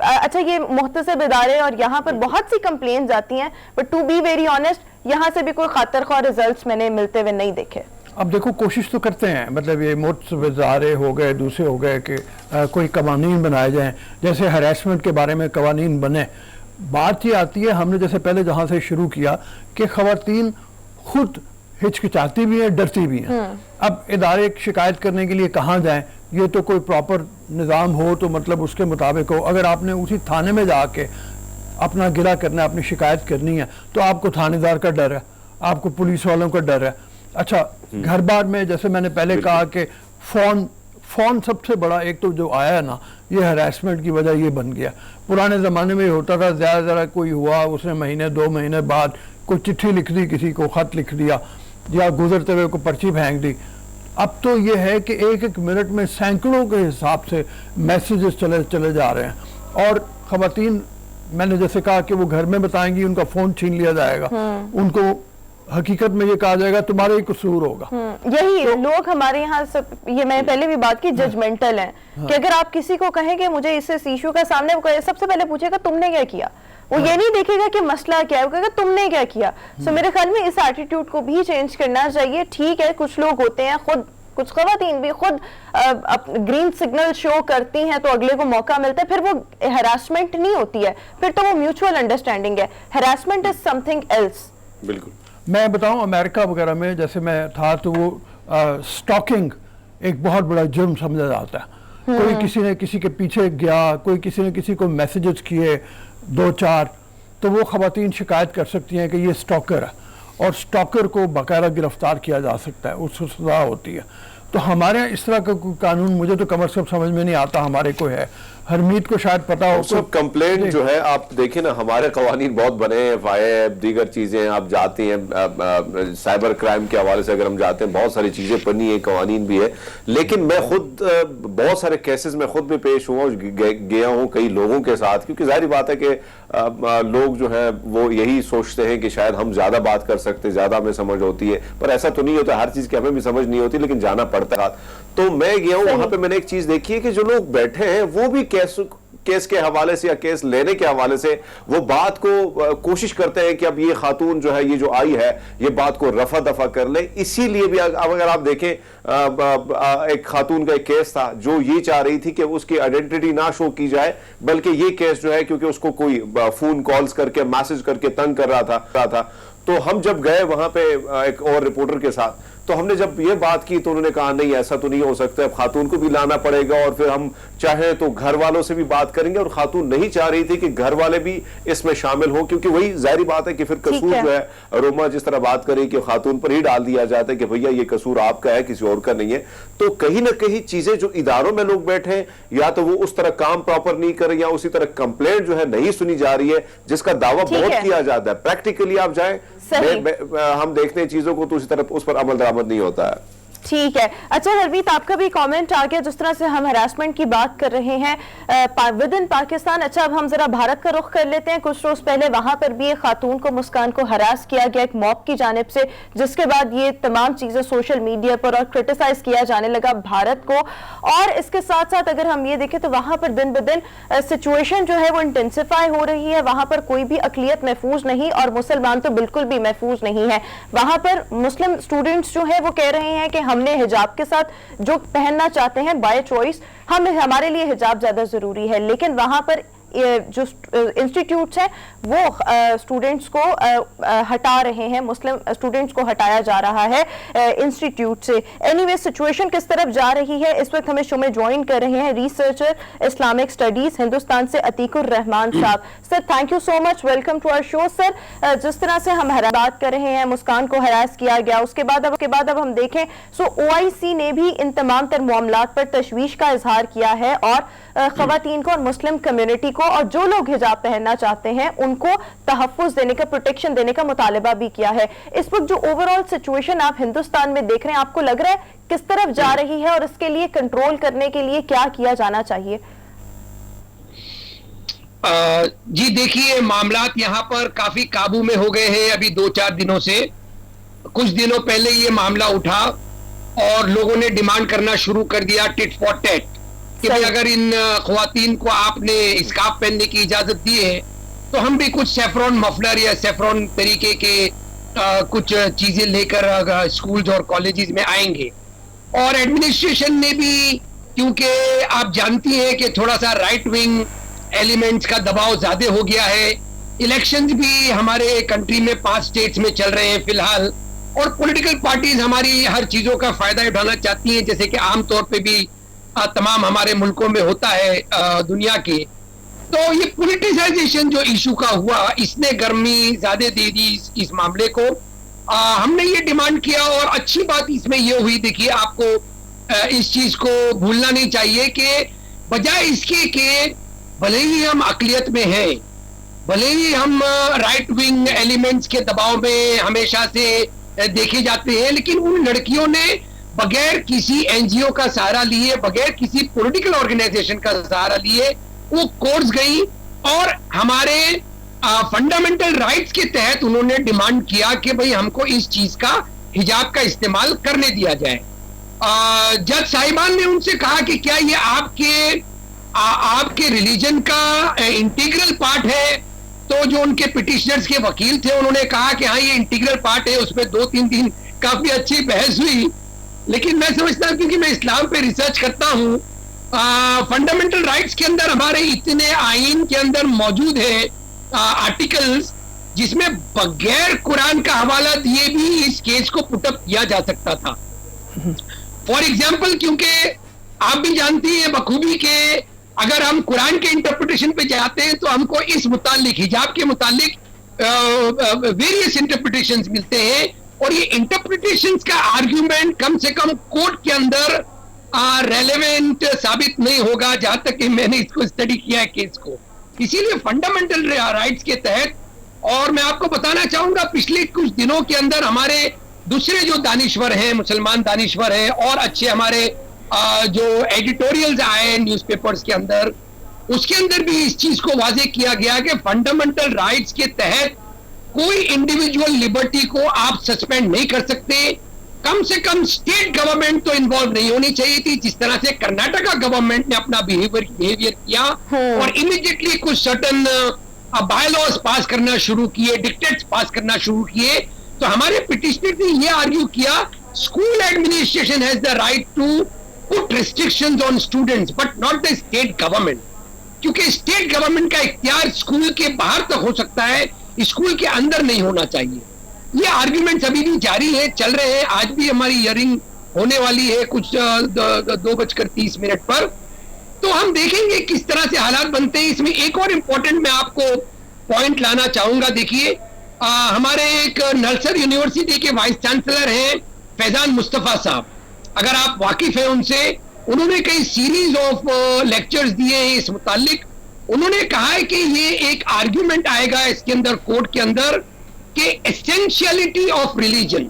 [SPEAKER 1] اچھا یہ محتسب ادارے اور یہاں پر بہت سی کمپلینز آتی ہیں, but to be very honest یہاں سے بھی کوئی خاطر خواہ ریزلٹس میں نے ملتے ہوئے نہیں دیکھے.
[SPEAKER 2] اب دیکھو کوشش تو کرتے ہیں, مطلب یہ محتسب ادارے ہو گئے, دوسرے ہو گئے کہ کوئی قوانین بنائے جائیں, جیسے ہراسمنٹ کے بارے میں قوانین بنے. بات یہ آتی ہے, ہم نے جیسے پہلے جہاں سے شروع کیا کہ خواتین خود ہچکچاتی بھی ہیں, ڈرتی بھی ہیں. اب ادارے شکایت کرنے کے لیے کہاں جائیں, یہ تو کوئی پراپر نظام ہو تو مطلب اس کے مطابق ہو. اگر آپ نے اسی تھانے میں جا کے اپنا گلہ کرنا ہے, اپنی شکایت کرنی ہے, تو آپ کو تھانے دار کا ڈر ہے, آپ کو پولیس والوں کا ڈر ہے. اچھا گھر بار میں جیسے میں نے پہلے کہا کہ فون سب سے بڑا ایک تو جو آیا ہے نا, یہ ہراسمنٹ کی وجہ یہ بن گیا. پرانے زمانے میں یہ ہوتا تھا, زیادہ کوئی ہوا, اس نے مہینے 2 مہینے بعد کوئی چٹھی لکھ دی, کسی کو خط لکھ دیا, یا گزرتے ہوئے کو پرچی پھینک دی. اب تو یہ ہے کہ ایک منٹ میں سینکڑوں کے حساب سے میسیجز چلے جا رہے ہیں. اور خواتین, میں نے جیسے کہا کہ وہ گھر میں بتائیں گی, ان کا فون چھین لیا جائے گا, ان کو حقیقت میں یہ کہا جائے گا تمہارا ہی قصور ہوگا.
[SPEAKER 1] یہی لوگ ہمارے یہاں یہ میں نے پہلے بھی بات کی, ججمنٹل ہیں کہ اگر آپ کسی کو کہیں کہ مجھے اس ایشو کا سامنے, سب سے پہلے پوچھے گا تم نے کیا کیا. وہ یہ نہیں دیکھے گا کہ مسئلہ کیا ہے, وہ کہے گا تم نے کیا کیا. سو میرے خیال میں اس ایٹیٹیوڈ کو بھی چینج کرنا چاہیے. ٹھیک ہے کچھ لوگ ہوتے ہیں, خود کچھ خواتین بھی خود گرین سگنل شو کرتی ہیں تو اگلے کو موقع ملتا ہے, پھر وہ ہراسمنٹ نہیں ہوتی ہے, پھر تو وہ میوچول انڈرسٹینڈنگ ہے. Harassment is something else.
[SPEAKER 3] بالکل.
[SPEAKER 2] میں بتاؤں امریکہ وغیرہ میں جیسے میں تھا تو وہ سٹاکنگ ایک بہت بڑا جرم سمجھا جاتا ہے. کوئی کسی نے کسی کے پیچھے گیا, کوئی کسی نے کسی کو میسیجز کیے 2-4, تو وہ خواتین شکایت کر سکتی ہیں کہ یہ سٹاکر ہے, اور سٹاکر کو باقاعدہ گرفتار کیا جا سکتا ہے, اس کو سزا ہوتی ہے. تو ہمارے یہاں اس طرح کا کوئی قانون مجھے تو کم از کم سمجھ میں نہیں آتا. ہمارے کو ہے, حرمیت کو شاید پتا ہو.
[SPEAKER 3] سب کمپلینٹ جو ہے آپ دیکھیں نا, ہمارے قوانین بہت بنے ہیں, FIA دیگر چیزیں آپ جاتے ہیں, سائبر کرائم کے حوالے سے اگر ہم جاتے ہیں, بہت ساری چیزیں بنی ہیں, قوانین بھی ہے. لیکن میں خود بہت سارے کیسز میں خود بھی پیش ہوا گیا ہوں کئی لوگوں کے ساتھ, کیونکہ ظاہری بات ہے کہ لوگ جو ہیں وہ یہی سوچتے ہیں کہ شاید ہم زیادہ بات کر سکتے, زیادہ ہمیں سمجھ ہوتی ہے, پر ایسا تو نہیں ہوتا. ہر چیز کی ہمیں بھی سمجھ نہیں ہوتی, لیکن جانا پڑتا ہے. تو میں گیا ہوں وہاں پہ, میں نے ایک چیز دیکھی ہے کہ جو لوگ بیٹھے ہیں وہ بھی کیس کے حوالے سے یا کیس لینے کے حوالے سے وہ بات کو کوشش کرتے ہیں کہ اب یہ خاتون جو ہے, یہ جو آئی ہے, یہ بات کو رفع دفع کر لے. اسی لیے بھی اگر آپ دیکھیں ایک خاتون کا ایک کیس تھا جو یہ چاہ رہی تھی کہ اس کی آئیڈینٹی نہ شو کی جائے, بلکہ یہ کیس جو ہے کیونکہ اس کو کوئی فون کالز کر کے میسج کر کے تنگ کر رہا تھا. تو ہم جب گئے وہاں پہ ایک اور رپورٹر کے ساتھ, تو ہم نے جب یہ بات کی تو انہوں نے کہا نہیں ایسا تو نہیں ہو سکتا, اب خاتون کو بھی لانا پڑے گا, اور پھر ہم چاہیں تو گھر والوں سے بھی بات کریں گے. اور خاتون نہیں چاہ رہی تھی کہ گھر والے بھی اس میں شامل ہوں, کیونکہ وہی ظاہری بات ہے کہ پھر قصور جو ہے روما جس طرح بات کریں کہ خاتون پر ہی ڈال دیا جاتا ہے کہ بھیا یہ قصور آپ کا ہے, کسی اور کا نہیں ہے. تو کہیں نہ کہیں چیزیں جو اداروں میں لوگ بیٹھے ہیں, یا تو وہ اس طرح کام پراپر نہیں کر رہے, یا اسی طرح کمپلینٹ جو ہے نہیں سنی جا رہی ہے, جس کا دعویٰ بہت کیا جاتا ہے. پریکٹیکلی آپ جائیں, ہم دیکھتے ہیں چیزوں کو, تو اسی طرح اس پر عمل درآمد نہیں ہوتا ہے.
[SPEAKER 1] ٹھیک ہے. اچھا ہرمیت, آپ کا بھی کامنٹ آ گیا, جس طرح سے ہم ہراسمنٹ کی بات کر رہے ہیں ود ان پاکستان. اچھا اب ہم ذرا بھارت کا رخ کر لیتے ہیں. کچھ روز پہلے وہاں پر بھی ایک خاتون کو, مسکان کو ہراس کیا گیا ایک موب کی جانب سے, جس کے بعد یہ تمام چیزیں سوشل میڈیا پر اور کرٹیسائز کیا جانے لگا بھارت کو. اور اس کے ساتھ ساتھ اگر ہم یہ دیکھیں تو وہاں پر دن بدن سچویشن جو ہے وہ انٹینسیفائی ہو رہی ہے. وہاں پر کوئی بھی اقلیت محفوظ نہیں, اور مسلمان تو بالکل بھی محفوظ نہیں ہے. وہاں پر مسلم اسٹوڈنٹس جو ہے وہ کہہ رہے ہیں کہ ہم نے حجاب کے ساتھ جو پہننا چاہتے ہیں بائی چوائس, ہمارے لیے حجاب زیادہ ضروری ہے. لیکن وہاں پر جو انسٹیٹیوٹس ہیں وہ اسٹوڈنٹس کو ہٹا رہے ہیں, مسلم اسٹوڈنٹس کو ہٹایا جا رہا ہے انسٹیٹیوٹ سے. اینی وے سچویشن کس طرف جا رہی ہے, اس وقت ہمیں شو میں جوائن کر رہے ہیں ریسرچر اسلامک اسٹڈیز ہندوستان سے عتیق الرحمان صاحب. Sir thank you so much, welcome to our show. Sir جس طرح سے ہم بات کر رہے ہیں, مسکان کو ہراس کیا گیا, اس کے بعد اب ہم دیکھیں سو OIC نے بھی ان تمام تر معاملات پر تشویش کا اظہار کیا ہے, اور خواتین کو اور مسلم کمیونٹی کو اور جو لوگ حجاب پہننا چاہتے ہیں ان کو تحفظ دینے کا, پروٹیکشن دینے کا مطالبہ بھی کیا ہے. اس وقت جو اوور آل سچویشن آپ ہندوستان میں دیکھ رہے ہیں, آپ کو لگ رہا ہے کس طرف جا رہی ہے, اور اس کے لیے کنٹرول کرنے کے لیے کیا کیا جانا چاہیے؟
[SPEAKER 6] جی دیکھیے, معاملات یہاں پر کافی قابو میں ہو گئے ہیں ابھی 2-4 دنوں سے. کچھ دنوں پہلے یہ معاملہ اٹھا اور لوگوں نے ڈیمانڈ کرنا شروع کر دیا ٹٹ فار ٹیٹ, کہ اگر ان خواتین کو آپ نے اسکارف پہننے کی اجازت دی ہے تو ہم بھی کچھ سیفرون مفلر یا سیفرون طریقے کے کچھ چیزیں لے کر اسکولز اور کالجز میں آئیں گے. اور ایڈمنسٹریشن نے بھی, کیونکہ آپ جانتی ہیں کہ تھوڑا سا رائٹ ونگ ایلیمنٹس کا دباؤ زیادہ ہو گیا ہے, الیکشنز بھی ہمارے کنٹری میں 5 اسٹیٹس میں چل رہے ہیں فی الحال, اور پولیٹیکل پارٹیز ہماری ہر چیزوں کا فائدہ اٹھانا چاہتی ہیں, جیسے کہ عام طور پہ بھی تمام ہمارے ملکوں میں ہوتا ہے دنیا کے. تو یہ پولیٹیسائزیشن جو ایشو کا ہوا, اس نے گرمی زیادہ دے دی اس معاملے کو. ہم نے یہ ڈیمانڈ کیا, اور اچھی بات اس میں یہ ہوئی, دیکھیے آپ کو اس چیز کو بھولنا نہیں چاہیے کہ بجائے اس کے کہ بھلے ہی ہم اقلیت میں ہیں, بھلے ہی ہم رائٹ ونگ ایلیمنٹس کے دباؤ میں ہمیشہ سے دیکھے جاتے ہیں, لیکن ان لڑکیوں نے بغیر کسی این جی او کا سہارا لیے, بغیر کسی پولیٹیکل آرگنائزیشن کا سہارا لیے وہ کورس گئی, اور ہمارے فنڈامنٹل رائٹس کے تحت انہوں نے ڈیمانڈ کیا کہ بھئی ہم کو اس چیز کا, حجاب کا استعمال کرنے دیا جائے. جج صاحبان نے ان سے کہا کہ کیا یہ آپ کے ریلیجن کا انٹیگرل پارٹ ہے؟ تو جو ان کے پٹیشنرز کے وکیل تھے انہوں نے کہا کہ ہاں یہ انٹیگرل پارٹ ہے. اس پہ 2-3 دن کافی اچھی بحث ہوئی, لیکن میں سمجھتا ہوں کیونکہ میں اسلام پہ ریسرچ کرتا ہوں, فنڈامنٹل رائٹس کے اندر ہمارے اتنے آئین کے اندر موجود ہیں آرٹیکلز جس میں بغیر قرآن کا حوالہ دیے بھی اس کیس کو پٹ اپ کیا جا سکتا تھا. فار ایگزامپل, کیونکہ آپ بھی جانتی ہیں بخوبی کہ اگر ہم قرآن کے انٹرپریٹیشن پہ جاتے ہیں تو ہم کو اس متعلق, حجاب کے متعلق ویریس انٹرپریٹیشنز ملتے ہیں, اور یہ انٹرپریٹیشنز کا آرگیومنٹ کم سے کم کورٹ کے اندر ریلیونٹ ثابت نہیں ہوگا, جہاں تک کہ میں نے اس کو اسٹڈی کیا ہے کیس کو. اسی لیے فنڈامنٹل رائٹس کے تحت, اور میں آپ کو بتانا چاہوں گا پچھلے کچھ دنوں کے اندر ہمارے دوسرے جو دانشور ہیں, مسلمان دانشور ہیں, اور اچھے ہمارے جو ایڈیٹوریلز آئے نیوز پیپرز کے اندر, اس کے اندر بھی اس چیز کو واضح کیا گیا کہ فنڈامنٹل رائٹس کے تحت کوئی انڈیویجول لبرٹی کو آپ سسپینڈ نہیں کر سکتے. کم سے کم اسٹیٹ گورنمنٹ تو انوالو نہیں ہونی چاہیے تھی, جس طرح سے کرناٹکا گورنمنٹ نے اپنا بیہیویئر کیا اور امیڈیٹلی کچھ سرٹن بائی لاز پاس کرنا شروع کیے, ڈکٹیٹس پاس کرنا شروع کیے. تو ہمارے پٹیشنر نے یہ آرگیو کیا, school administration has the right to put restrictions on students but not the state government, کیونکہ اسٹیٹ گورنمنٹ کا اختیار اسکول کے باہر تک ہو سکتا ہے, اسکول کے اندر نہیں ہونا چاہیے. یہ آرگیومنٹس ابھی بھی جاری ہیں, چل رہے ہیں. آج بھی ہماری ہیئرنگ ہونے والی ہے کچھ 2:30 پر, تو ہم دیکھیں گے کس طرح سے حالات بنتے ہیں. اس میں ایک اور امپورٹنٹ میں آپ کو پوائنٹ لانا چاہوں گا. دیکھیے ہمارے ایک نرسر یونیورسٹی کے وائس چانسلر ہیں فیضان مصطفیٰ صاحب, اگر آپ واقف ہیں ان سے, انہوں نے کئی سیریز آف لیکچرز دیے ہیں اس متعلق. انہوں نے کہا ہے کہ یہ ایک آرگیومنٹ آئے گا اس کے اندر کورٹ کے اندر کہ اسینشیلٹی آف ریلیجن.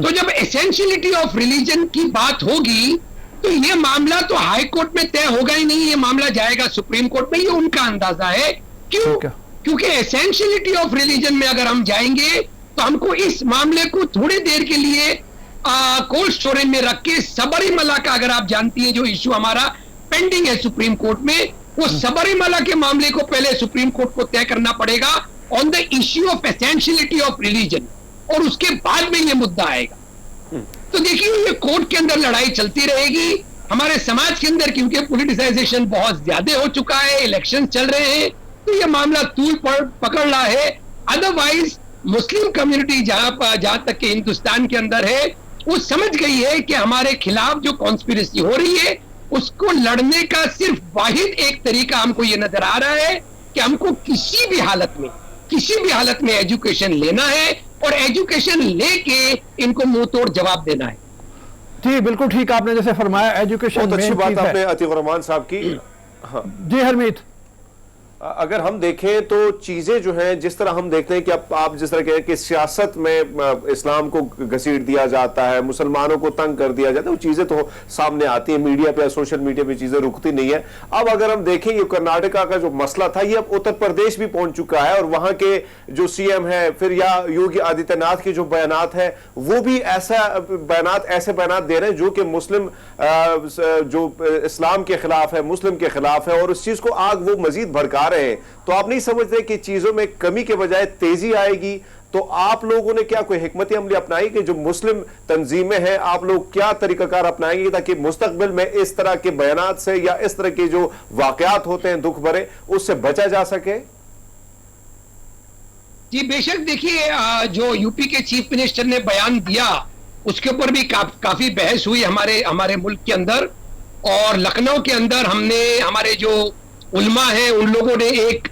[SPEAKER 6] تو جب اسینشیلٹی آف ریلیجن کی بات ہوگی تو یہ معاملہ تو ہائی کورٹ میں طے ہوگا ہی نہیں, یہ معاملہ جائے گا سپریم کورٹ میں. یہ ان کا اندازہ ہے. کیوں؟ کیونکہ اسینشیلٹی آف ریلیجن میں اگر ہم جائیں گے تو ہم کو اس معاملے کو تھوڑی دیر کے لیے کولڈ اسٹوریج میں رکھ کے, سبری ملا کا اگر آپ جانتی ہیں جو ایشو ہمارا پینڈنگ ہے سپریم کورٹ میں, وہ سبری ملا کے معاملے کو پہلے سپریم کورٹ کو طے کرنا پڑے گا on the issue of essentiality of religion, اور اس کے بعد میں یہ مدعا آئے گا. تو دیکھیے یہ کورٹ کے اندر لڑائی چلتی رہے گی. ہمارے سماج کے اندر کیونکہ پولیٹیسائزیشن بہت زیادہ ہو چکا ہے, الیکشن چل رہے ہیں, تو یہ معاملہ طول پکڑ رہا ہے. ادروائز مسلم کمیونٹی جہاں تک کہ ہندوستان کے اندر ہے, وہ سمجھ گئی ہے کہ ہمارے خلاف جو کانسپیریسی ہو رہی ہے اس کو لڑنے کا صرف واحد ایک طریقہ ہم کو یہ نظر آ رہا ہے کہ ہم کو کسی بھی حالت میں ایجوکیشن لینا ہے, اور ایجوکیشن لے کے ان کو منہ توڑ جواب دینا ہے.
[SPEAKER 2] جی بالکل ٹھیک آپ نے جیسے فرمایا, ایجوکیشن
[SPEAKER 3] بہت اچھی بات آپ نے عتیق الرحمان صاحب کی.
[SPEAKER 2] جی حرمیت.
[SPEAKER 3] اگر ہم دیکھیں تو چیزیں جو ہیں جس طرح ہم دیکھتے ہیں کہ آپ جس طرح کہہ رہے ہیں کہ سیاست میں اسلام کو گھسیٹ دیا جاتا ہے, مسلمانوں کو تنگ کر دیا جاتا ہے, وہ چیزیں تو سامنے آتی ہیں میڈیا پہ, سوشل میڈیا پہ چیزیں رکتی نہیں ہیں. اب اگر ہم دیکھیں یہ کرناٹکا کا جو مسئلہ تھا یہ اب اتر پردیش بھی پہنچ چکا ہے, اور وہاں کے جو سی ایم ہے پھر یا یوگی آدتیہ ناتھ کے جو بیانات ہیں وہ بھی ایسے بیانات دے رہے ہیں جو کہ مسلم جو اسلام کے خلاف ہے, مسلم کے خلاف ہے, اور اس چیز کو آگ وہ مزید بھڑکا رہے ہیں. تو آپ نہیں سمجھتے کہ چیزوں میں کمی کے بجائے تیزی آئے گی؟ تو آپ لوگوں نے کیا کوئی حکمت عملی اپنائی کہ جو مسلم تنظیمیں ہیں آپ لوگ کیا طریقہ کار اپنائیں گے تاکہ مستقبل میں اس طرح کے بیانات سے یا اس طرح کے جو واقعات ہوتے ہیں دکھ بھرے اس سے بچا جا سکے؟
[SPEAKER 6] جی بے شک, دیکھیے جو یو پی کے چیف منسٹر نے بیان دیا اس کے اوپر بھی کافی بحث ہوئی ہمارے ملک کے اندر, اور لکھنؤ کے اندر ہم نے ہمارے جو علماء ہیں ان لوگوں نے ایک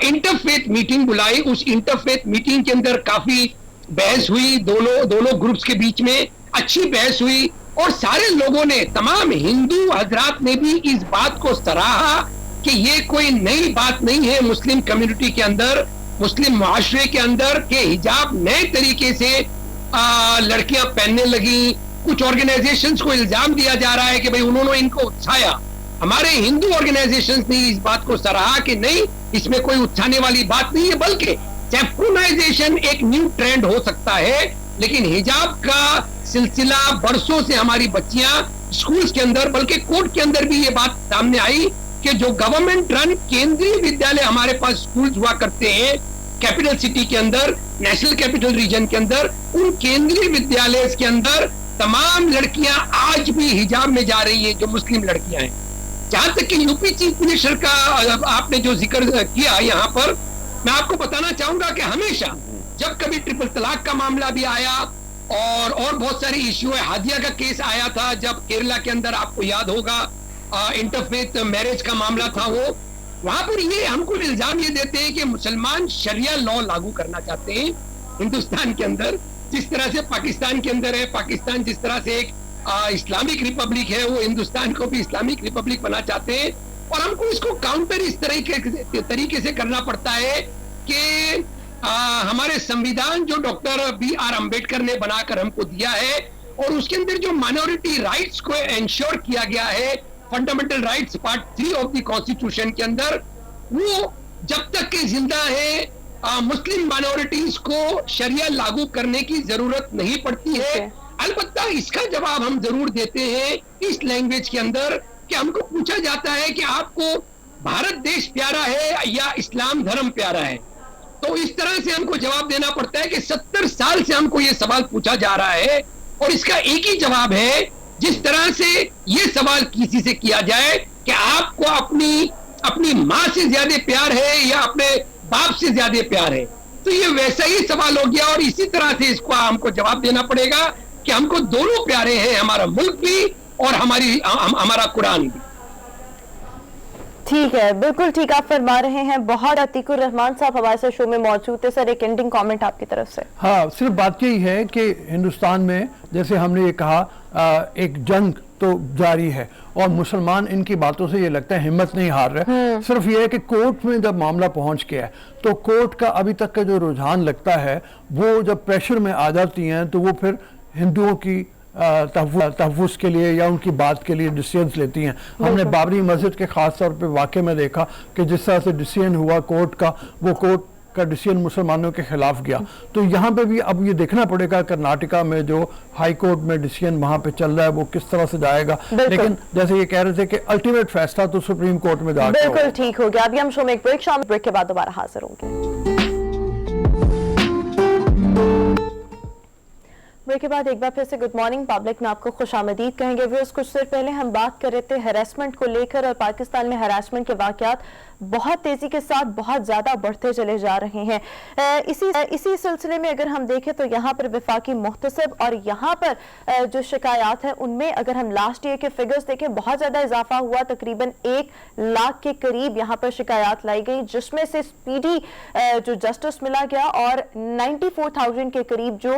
[SPEAKER 6] انٹرفیتھ میٹنگ بلائی. اس انٹرفیتھ میٹنگ کے اندر کافی بحث ہوئی, دونوں گروپس کے بیچ میں اچھی بحث ہوئی, اور سارے لوگوں نے, تمام ہندو حضرات نے بھی اس بات کو سراہا کہ یہ کوئی نئی بات نہیں ہے مسلم کمیونٹی کے اندر, مسلم معاشرے کے اندر, کہ حجاب نئے طریقے سے لڑکیاں پہننے لگیں. کچھ آرگنائزیشنز کو الزام دیا جا رہا ہے کہ بھئی انہوں نے ان کو اکسایا. ہمارے ہندو آرگنائزیشنز نے اس بات کو سراہا کہ نہیں, اس میں کوئی اکسانے والی بات نہیں ہے, بلکہ سیفرونائزیشن ایک نیو ٹرینڈ ہو سکتا ہے, لیکن حجاب کا سلسلہ برسوں سے ہماری بچیاں اسکولز کے اندر, بلکہ کورٹ کے اندر بھی یہ بات سامنے آئی کہ جو گورنمنٹ رن کیندری ودیالیہ ہمارے پاس اسکولز ہوا کرتے ہیں کیپٹل سٹی کے اندر, نیشنل کیپٹل ریجن کے اندر, ان کیندری ودیالیہ کے اندر تمام لڑکیاں آج بھی حجاب میں جا رہی ہیں جو مسلم لڑکیاں ہیں. جہاں تک کہ یو پی چیف منسٹر کا آپ نے جو ذکر کیا یہاں پر, میں آپ کو بتانا چاہوں گا کہ ہمیشہ جب کبھی ٹرپل طلاق کا معاملہ بھی آیا اور بہت ساری ایشو ہے, ہادیہ کا کیس آیا تھا جب کیرلا کے اندر, آپ کو یاد ہوگا انٹرفیتھ میرج کا معاملہ تھا, وہاں پر یہ ہم کو الزام یہ دیتے ہیں کہ مسلمان شریعہ لا لاگو کرنا چاہتے ہیں ہندوستان کے اندر, جس طرح سے پاکستان کے اندر ہے. پاکستان جس طرح سے ایک اسلامک ریپبلک ہے, وہ ہندوستان کو بھی اسلامک ریپبلک بنا چاہتے ہیں, اور ہم کو اس کو کاؤنٹر اس طریقے سے کرنا پڑتا ہے کہ ہمارے سنویدھان جو ڈاکٹر بی آر امبیڈکر نے بنا کر ہم کو دیا ہے, اور اس کے اندر جو مائنورٹی رائٹس کو انشور کیا گیا ہے, fundamental rights part 3 of the constitution کے اندر, وہ جب تک کہ زندہ ہے مسلم مائنورٹیز کو شریعہ لاگو کرنے کی ضرورت نہیں پڑتی ہے. البتہ اس کا جواب ہم ضرور دیتے ہیں اس لینگویج کے اندر کہ ہم کو پوچھا جاتا ہے کہ آپ کو بھارت دیش پیارا ہے یا اسلام دھرم پیارا ہے, تو اس طرح سے ہم کو جواب دینا پڑتا ہے کہ 70 سال سے ہم کو یہ سوال پوچھا جا رہا ہے, اور اس کا ایک ہی جواب ہے, جس طرح سے یہ سوال کسی سے کیا جائے کہ آپ کو اپنی ماں سے زیادہ پیار ہے یا اپنے باپ سے زیادہ پیار ہے, تو یہ ویسا ہی سوال ہو گیا, اور اسی طرح سے اس کو ہم کو جواب دینا پڑے گا کہ ہم کو دونوں پیارے ہیں, ہمارا ملک بھی اور ہمارا قرآن بھی.
[SPEAKER 1] ٹھیک ہے, بالکل ٹھیک آپ فرما رہے ہیں. بہت عتیق الرحمان صاحب ہمارے سے شو میں موجود تھے. سر ایک اینڈنگ کامنٹ آپ کی طرف سے. ہاں,
[SPEAKER 2] صرف بات یہی ہے کہ ہندوستان میں جیسے ہم نے یہ کہا ایک جنگ تو جاری ہے, اور مسلمان ان کی باتوں سے یہ لگتا ہے ہمت نہیں ہار رہے. صرف یہ ہے کہ کورٹ میں جب معاملہ پہنچ گیا ہے تو کورٹ کا ابھی تک کا جو رجحان لگتا ہے وہ جب پریشر میں آ جاتی ہیں تو وہ پھر ہندوؤں کی تحفظ کے لیے یا ان کی بات کے لیے ڈیسیژنز لیتی ہیں. ہم نے بابری مسجد کے خاص طور پہ واقعے میں دیکھا کہ جس طرح سے ڈیسیژن ہوا کورٹ کا, وہ کورٹ کا ڈیسیژن مسلمانوں کے خلاف گیا. تو یہاں پہ بھی اب یہ دیکھنا پڑے گا کرناٹکا میں جو ہائی کورٹ میں ڈیسیژن وہاں پہ چل رہا ہے وہ کس طرح سے جائے گا. لیکن جیسے یہ کہہ رہے تھے کہ الٹیمیٹ فیصلہ تو سپریم کورٹ میں جا کے
[SPEAKER 1] بالکل ٹھیک ہو گیا. ابھی ہم شو میں ایک بریک, شام بریک کے بعد دوبارہ حاضر ہوں گے. بریک کے بعد ایک بار پھر سے گڈ مارننگ پبلک میں آپ کو خوش آمدید کہیں گے. ویورز کچھ دیر پہلے ہم بات کر رہے تھے ہیراسمنٹ کو لے کر, اور پاکستان میں ہیراسمنٹ کے واقعات بہت تیزی کے ساتھ بہت زیادہ بڑھتے چلے جا رہے ہیں. اسی سلسلے میں اگر ہم دیکھیں تو یہاں پر وفاقی محتسب اور یہاں پر جو شکایات ہیں ان میں اگر ہم لاسٹ ایئر کے فگرز دیکھیں بہت زیادہ اضافہ ہوا, تقریباً 1 لاکھ کے قریب یہاں پر شکایات لائی گئی, جس میں سے اسپیڈی جو جسٹس ملا گیا, اور 94,000 کے قریب جو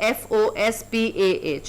[SPEAKER 7] @FOSPAH,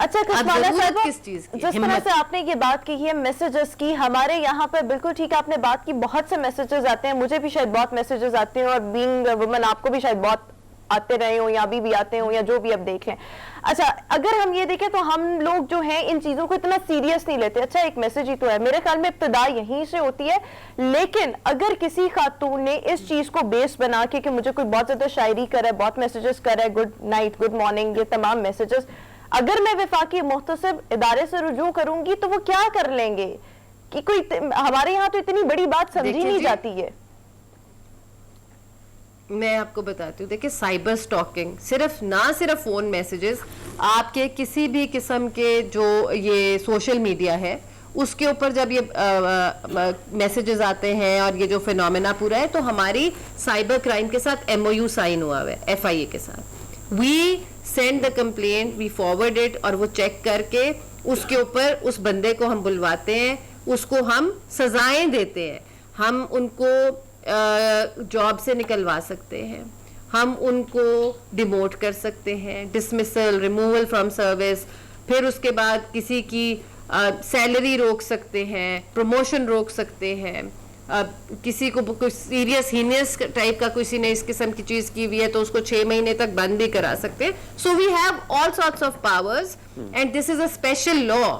[SPEAKER 1] اچھا کشمالہ صاحبہ،
[SPEAKER 7] کس چیز کی
[SPEAKER 1] جس طرح سے آپ نے یہ بات کی ہے میسیجز کی، ہمارے یہاں پر بالکل ٹھیک آپ نے بات کی، بہت سے میسیجز آتے ہیں، مجھے بھی شاید بہت میسیجز آتے ہیں، اور بینگ وومن آپ کو بھی شاید بہت آتے رہے ہوں یا ابھی بھی آتے ہوں یا جو بھی اب دیکھ لیں. اچھا اگر ہم یہ دیکھیں تو ہم لوگ جو ہیں ان چیزوں کو اتنا سیریس نہیں لیتے. اچھا ایک میسیج ہی تو ہے، میرے خیال میں ابتدا یہیں سے ہوتی ہے، لیکن اگر کسی خاتون نے اس چیز کو بیس بنا کے کہ مجھے کوئی بہت زیادہ شاعری کر رہا ہے، بہت میسیجز کر رہا ہے، گڈ نائٹ، گڈ مارننگ، یہ تمام میسیجز، اگر میں وفاقی محتسب ادارے سے رجوع کروں گی تو وہ کیا کر لیں گے کہ کوئی ہمارے یہاں تو اتنی بڑی بات سمجھی نہیں جاتی ہے.
[SPEAKER 7] میں آپ کو بتاتی ہوں، دیکھیں سائبر سٹاکنگ نہ صرف فون میسیجز، آپ کے کسی بھی قسم کے جو یہ سوشل میڈیا ہے اس کے اوپر جب یہ میسیجز آتے ہیں اور یہ جو فینومینا پورا ہے، تو ہماری سائبر کرائم کے ساتھ MOU سائن ہوا ہے FIA کے ساتھ. We send the complaint, we forward it, اور وہ چیک کر کے اس کے اوپر اس بندے کو ہم بلواتے ہیں، اس کو ہم سزائیں دیتے ہیں، ہم ان کو جاب سے نکلوا سکتے ہیں، ہم ان کو ڈیموٹ کر سکتے ہیں، ڈسمسل، ریموول فرام سروس، پھر اس کے بعد کسی کی سیلری روک سکتے ہیں، پروموشن روک سکتے ہیں، کسی کو کوئی سیریس ہینیس ٹائپ کا کسی نے اس قسم کی چیز کی ہوئی ہے تو اس کو 6 مہینے تک بند بھی کرا سکتے ہیں. So we have all sorts of powers and this is a special law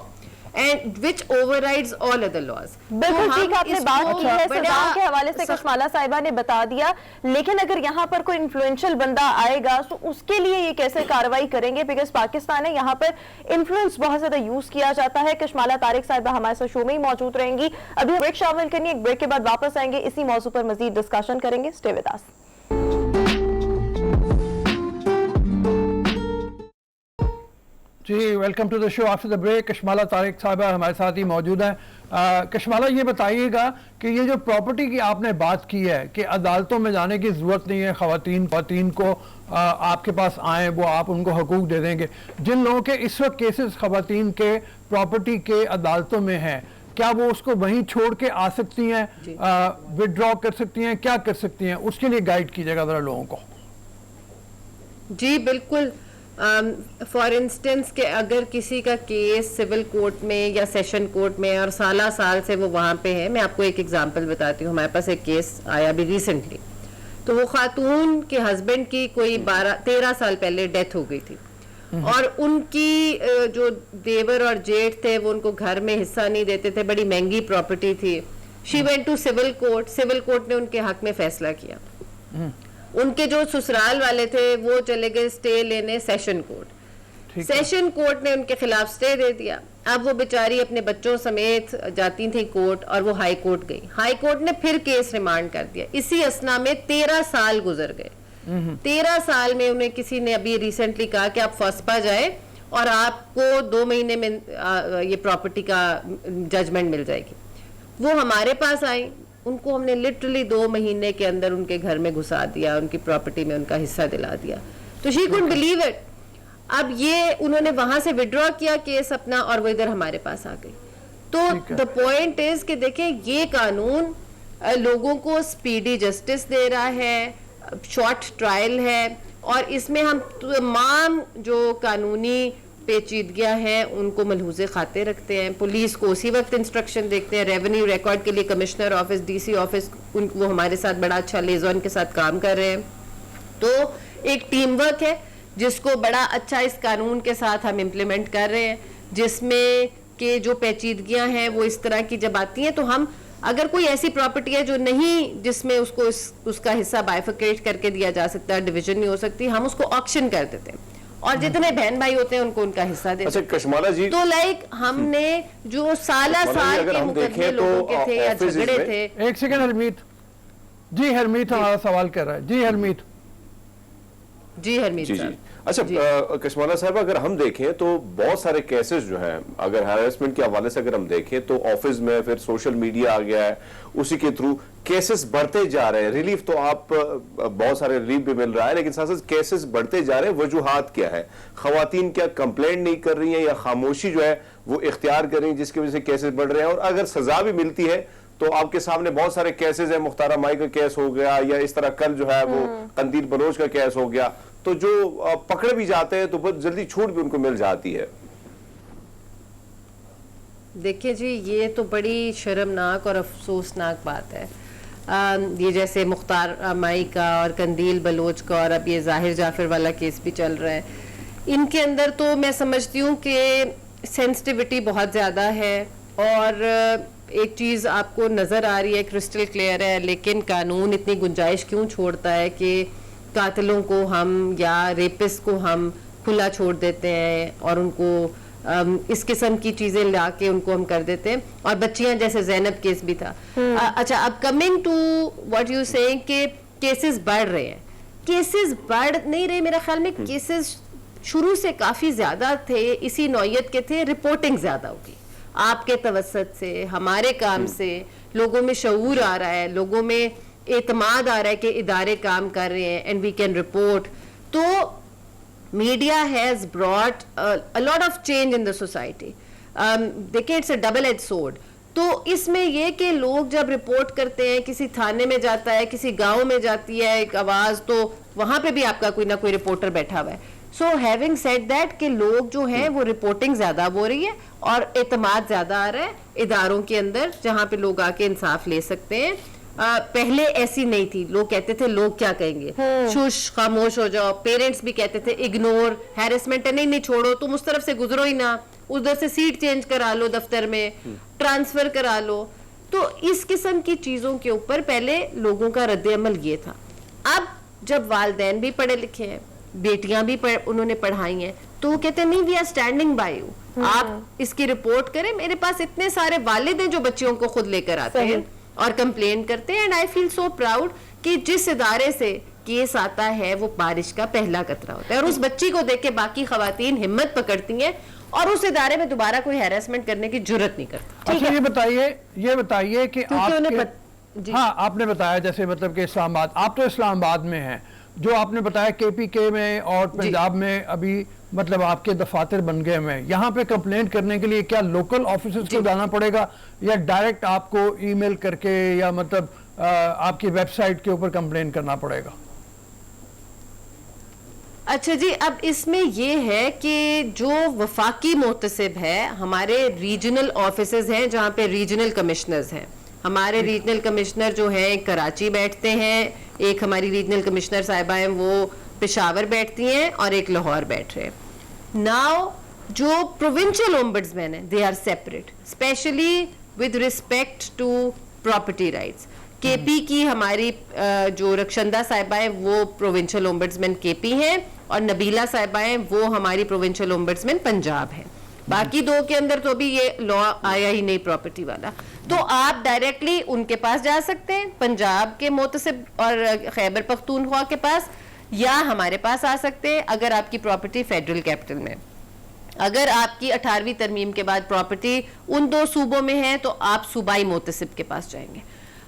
[SPEAKER 7] and which overrides all other laws.
[SPEAKER 1] بالکل ٹھیک آپ نے بات کی ہے، سزاؤں کے حوالے سے کشمالہ صاحبہ نے بتا دیا، لیکن اگر یہاں پر کوئی انفلوئنشل بندہ آئے گا تو اس کے لیے یہ کیسے کارروائی کریں گے؟ بیکاز پاکستان ہے، یہاں پر انفلوئنس بہت زیادہ یوز کیا جاتا ہے. کشمالہ طارق صاحبہ ہمارے ساتھ شو میں ہی موجود رہیں گی. ابھی بریک شامل کرنی ہے، ایک بریک کے بعد واپس آئیں گے، اسی موضوع پر مزید ڈسکشن کریں گے. Stay with us.
[SPEAKER 2] جی welcome to the show after the break. Kashmala Tariq صاحبہ ہمارے ساتھ ہی موجود ہیں. کشمالہ یہ بتائیے گا کہ یہ جو پراپرٹی کی آپ نے بات کی ہے کہ عدالتوں میں جانے کی ضرورت نہیں ہے، خواتین کو آپ کے پاس آئیں، وہ آپ ان کو حقوق دے دیں گے. جن لوگوں کے اس وقت کیسز خواتین کے پراپرٹی کے عدالتوں میں ہیں، کیا وہ اس کو وہیں چھوڑ کے آ سکتی ہیں، وڈرا کر سکتی ہیں، کیا کر سکتی ہیں؟ اس کے لیے گائیڈ کیجیے گا ذرا لوگوں کو.
[SPEAKER 7] جی بالکل. فار انسٹنس کہ اگر کسی کا کیس سول کورٹ میں یا سیشن کورٹ میں اور سالہ سال سے وہ وہاں پہ ہے، میں آپ کو ایک ایگزامپل بتاتی ہوں. ہمارے پاس ایک کیس آیا بھی ریسنٹلی، تو وہ خاتون کے ہسبینڈ کی کوئی 13 سال پہلے ڈیتھ ہو گئی تھی، اور ان کی جو دیور اور جیٹھ تھے وہ ان کو گھر میں حصہ نہیں دیتے تھے، بڑی مہنگی پراپرٹی تھی. She went to civil court نے ان کے حق میں فیصلہ کیا. ان کے جو سسرال والے تھے وہ چلے گئے سٹے لینے سیشن کورٹ. سیشن کورٹ نے ان کے خلاف سٹے دے دیا. اب وہ بیچاری اپنے بچوں سمیت جاتی تھی کورٹ، اور وہ ہائی کورٹ گئی. ہائی کورٹ نے پھر کیس ریمانڈ کر دیا. اسی اسنا میں 13 سال گزر گئے. 13 سال میں انہیں کسی نے ابھی ریسنٹلی کہا کہ آپ فسپا جائیں اور آپ کو 2 مہینے میں یہ پراپرٹی کا ججمنٹ مل جائے گی. وہ ہمارے پاس آئیں، ان کو ہم نے لٹرلی 2 مہینے کے اندر ان کے گھر میں گھسا دیا، ان کی پراپرٹی میں ان کا حصہ دلا دیا. تو شی couldn't believe it. اب یہ انہوں نے وہاں سے وڈرا کیا کیس اپنا، اور وہ ادھر ہمارے پاس آ گئی. تو the point is کہ دیکھیں یہ قانون لوگوں کو سپیڈی جسٹس دے رہا ہے، شارٹ ٹرائل ہے، اور اس میں ہم تمام جو قانونی پیچیدگیاں ہیں ان کو ملحوظ خاطر رکھتے ہیں. پولیس کو اسی وقت انسٹرکشن دیکھتے ہیں. ریونیو ریکارڈ کے لیے کمشنر آفس، DC آفس، وہ ہمارے ساتھ بڑا اچھا لیزون کے ساتھ کام کر رہے ہیں. تو ایک ٹیم ورک ہے جس کو بڑا اچھا اس قانون کے ساتھ ہم امپلیمنٹ کر رہے ہیں، جس میں کہ جو پیچیدگیاں ہیں وہ اس طرح کی جب آتی ہیں تو ہم اگر کوئی ایسی پراپرٹی ہے جو نہیں، جس میں اس کو اس کا حصہ بائیفیکیٹ کر کے دیا جا سکتا ہے، ڈویژن نہیں ہو سکتی، ہم اس کو آکشن کر دیتے ہیں، اور جتنے بہن بھائی ہوتے ہیں ان کو ان کا حصہ دیتے ہیں.
[SPEAKER 3] کشمالہ جی
[SPEAKER 7] تو لائک ہم نے جو سالہ سال کے مقدمے لوگوں کے تھے یا جھگڑے تھے.
[SPEAKER 2] ایک سیکنڈ ہرمیت جی، ہرمیت ہمارا سوال کر رہا ہے. جی ہرمیت.
[SPEAKER 7] جی ہرمیت صاحب.
[SPEAKER 3] اچھا کشمالہ صاحب، اگر ہم دیکھیں تو بہت سارے کیسز جو ہیں، اگر ہیراسمنٹ کے حوالے سے اگر ہم دیکھیں تو آفس میں پھر سوشل میڈیا آ گیا ہے، اسی کے تھرو کیسز بڑھتے جا رہے ہیں. ریلیف تو آپ بہت سارے ریلیف بھی مل رہا ہے، لیکن ساتھ ساتھ کیسز بڑھتے جا رہے ہیں. وجوہات کیا ہے؟ خواتین کیا کمپلینٹ نہیں کر رہی ہیں یا خاموشی جو ہے وہ اختیار کر رہی ہیں جس کی وجہ سے کیسز بڑھ رہے ہیں؟ اور اگر سزا بھی ملتی ہے تو آپ کے سامنے بہت سارے کیسز ہیں، مختارہ مائی کا کیس ہو گیا، یا اس طرح کل جو ہے وہ قندیل بلوچ کا کیس ہو گیا، تو جو پکڑے بھی جاتے ہیں تو بہت جلدی چھوٹ بھی ان کو مل جاتی ہے.
[SPEAKER 7] دیکھیں جی یہ تو بڑی شرمناک اور افسوسناک بات ہے. یہ جیسے مختار مائی کا اور قندیل بلوچ کا اور اب یہ ظاہر جعفر والا کیس بھی چل رہا ہے, ان کے اندر تو میں سمجھتی ہوں کہ سینسٹیوٹی بہت زیادہ ہے, اور ایک چیز آپ کو نظر آ رہی ہے کرسٹل کلیئر ہے, لیکن قانون اتنی گنجائش کیوں چھوڑتا ہے کہ قاتلوں کو ہم یا ریپس کو ہم کھلا چھوڑ دیتے ہیں اور ان کو اس قسم کی چیزیں لا کے ان کو ہم کر دیتے ہیں, اور بچیاں جیسے زینب کیس بھی تھا. اچھا اب coming to what you seeing کہ کیسز بڑھ رہے ہیں, کیسز بڑھ نہیں رہے, میرا خیال میں کیسز شروع سے کافی زیادہ تھے, اسی نوعیت کے تھے, رپورٹنگ زیادہ ہوگی آپ کے توسط سے, ہمارے کام سے لوگوں میں شعور آ رہا ہے, لوگوں میں اعتماد آ رہا ہے کہ ادارے کام کر رہے ہیں اینڈ وی کین رپورٹ. تو media has brought a lot of change in the society. دیکھیں it's a double-edged sword. تو اس میں یہ کہ لوگ جب رپورٹ کرتے ہیں, کسی تھانے میں جاتا ہے, کسی گاؤں میں جاتی ہے ایک آواز, تو وہاں پہ بھی آپ کا کوئی نہ کوئی رپورٹر بیٹھا ہوا ہے. سو ہیونگ سیڈ دیٹ کہ لوگ جو ہیں وہ رپورٹنگ زیادہ ہو رہی ہے اور اعتماد زیادہ آ رہا ہے اداروں کے اندر جہاں پہ لوگ آ کے انصاف لے سکتے ہیں. پہلے ایسی نہیں تھی, لوگ کہتے تھے لوگ کیا کہیں گے, شوش خاموش ہو جاؤ, پیرنٹس بھی کہتے تھے اگنور, ہیرسمنٹ ہے نہیں چھوڑو, تم اس طرف سے گزرو ہی نہ, ادھر سے سیٹ چینج کرا لو, دفتر میں ٹرانسفر کرا لو. تو اس قسم کی چیزوں کے اوپر پہلے لوگوں کا رد عمل یہ تھا. اب جب والدین بھی پڑھے لکھے ہیں, بیٹیاں بھی انہوں نے پڑھائی ہیں, تو وہ کہتے ہیں نہیں we are standing by you, آپ اس کی رپورٹ کریں. میرے پاس اتنے سارے والد ہیں جو بچیوں کو خود لے کر آتے ہیں اور کمپلین کرتے ہیں, and I feel so proud کہ جس ادارے سے کیس آتا ہے وہ بارش کا پہلا قطرہ ہوتا ہے, اور اس بچی کو دیکھ کے باقی خواتین ہمت پکڑتی ہیں اور اس ادارے میں دوبارہ کوئی ہیراسمنٹ کرنے کی جرت نہیں کرتا.
[SPEAKER 2] اچھا یہ بتائیے کہ ہاں آپ نے بتایا جیسے مطلب کہ اسلام آباد, آپ تو اسلام آباد میں ہیں, جو آپ نے بتایا کے پی کے میں اور پنجاب میں ابھی مطلب آپ کے دفاتر بن گئے ہوئے ہیں, یہاں پہ کمپلینٹ کرنے کے لیے کیا لوکل آفیسز کو جانا پڑے گا یا ڈائریکٹ آپ کو ای میل کر کے یا مطلب آپ کی ویب سائٹ کے اوپر کمپلین کرنا پڑے گا؟
[SPEAKER 7] اچھا جی, اب اس میں یہ ہے کہ جو وفاقی محتسب ہے, ہمارے ریجنل آفیسز ہیں جہاں پہ ریجنل کمشنرز ہیں. ہمارے ریجنل کمشنر جو ہیں کراچی بیٹھتے ہیں, ایک ہماری ریجنل کمشنر صاحبہ ہیں وہ پشاور بیٹھتی ہیں, اور ایک لاہور بیٹھ رہے ہیں. ناؤ جو پروونشل اومبڈسمین ہیں they are separate, especially with respect to property rights. K P کی ہماری جو رکشندہ صاحبہ ہیں وہ پروونشل اومبڈسمین کے پی ہیں, اور نبیلہ صاحبہ ہیں وہ ہماری پروونشل اومبڈسمین پنجاب ہیں. باقی دو کے اندر تو بھی یہ لا آیا ہی نہیں پراپرٹی والا, تو آپ ڈائریکٹلی ان کے پاس جا سکتے ہیں, پنجاب کے محتسب اور خیبر پختونخوا کے پاس, یا ہمارے پاس آ سکتے ہیں اگر آپ کی پراپرٹی فیڈرل کیپٹل میں. اگر آپ کی 18ویں ترمیم کے بعد پراپرٹی ان دو صوبوں میں ہے تو آپ صوبائی محتسب کے پاس جائیں گے.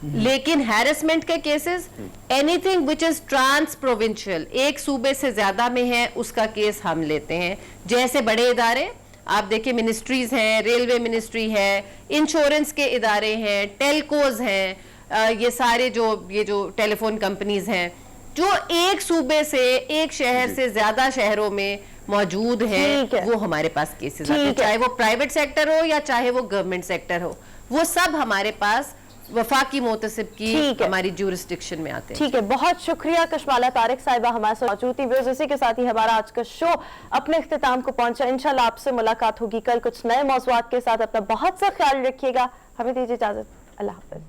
[SPEAKER 7] لیکن ہیرسمنٹ کے cases anything which is trans provincial, ایک صوبے سے زیادہ میں ہے, اس کا کیس ہم لیتے ہیں. جیسے بڑے ادارے آپ دیکھیں, منسٹریز ہیں, ریلوے منسٹری ہے, انشورنس کے ادارے ہیں, ٹیلکوز ہیں, یہ سارے یہ جو ٹیلی فون کمپنیز ہیں جو ایک صوبے سے ایک شہر سے زیادہ شہروں میں موجود ہیں, وہ ہمارے پاس کیسز آتے ہیں, چاہے وہ پرائیویٹ سیکٹر ہو یا چاہے وہ گورنمنٹ سیکٹر ہو, وہ سب ہمارے پاس وفاقی محتسب کی ہماری جورسڈکشن میں آتے ہیں.
[SPEAKER 1] ٹھیک ہے, بہت شکریہ کشمالہ طارق صاحبہ ہمارے ساتھ موجود تھی. ویوز اسی کے ساتھ ہی ہمارا آج کا شو اپنے اختتام کو پہنچا. انشاءاللہ آپ سے ملاقات ہوگی کل کچھ نئے موضوعات کے ساتھ. اپنا بہت سا خیال رکھیے گا, ہمیں دیجیے اجازت, اللہ حافظ.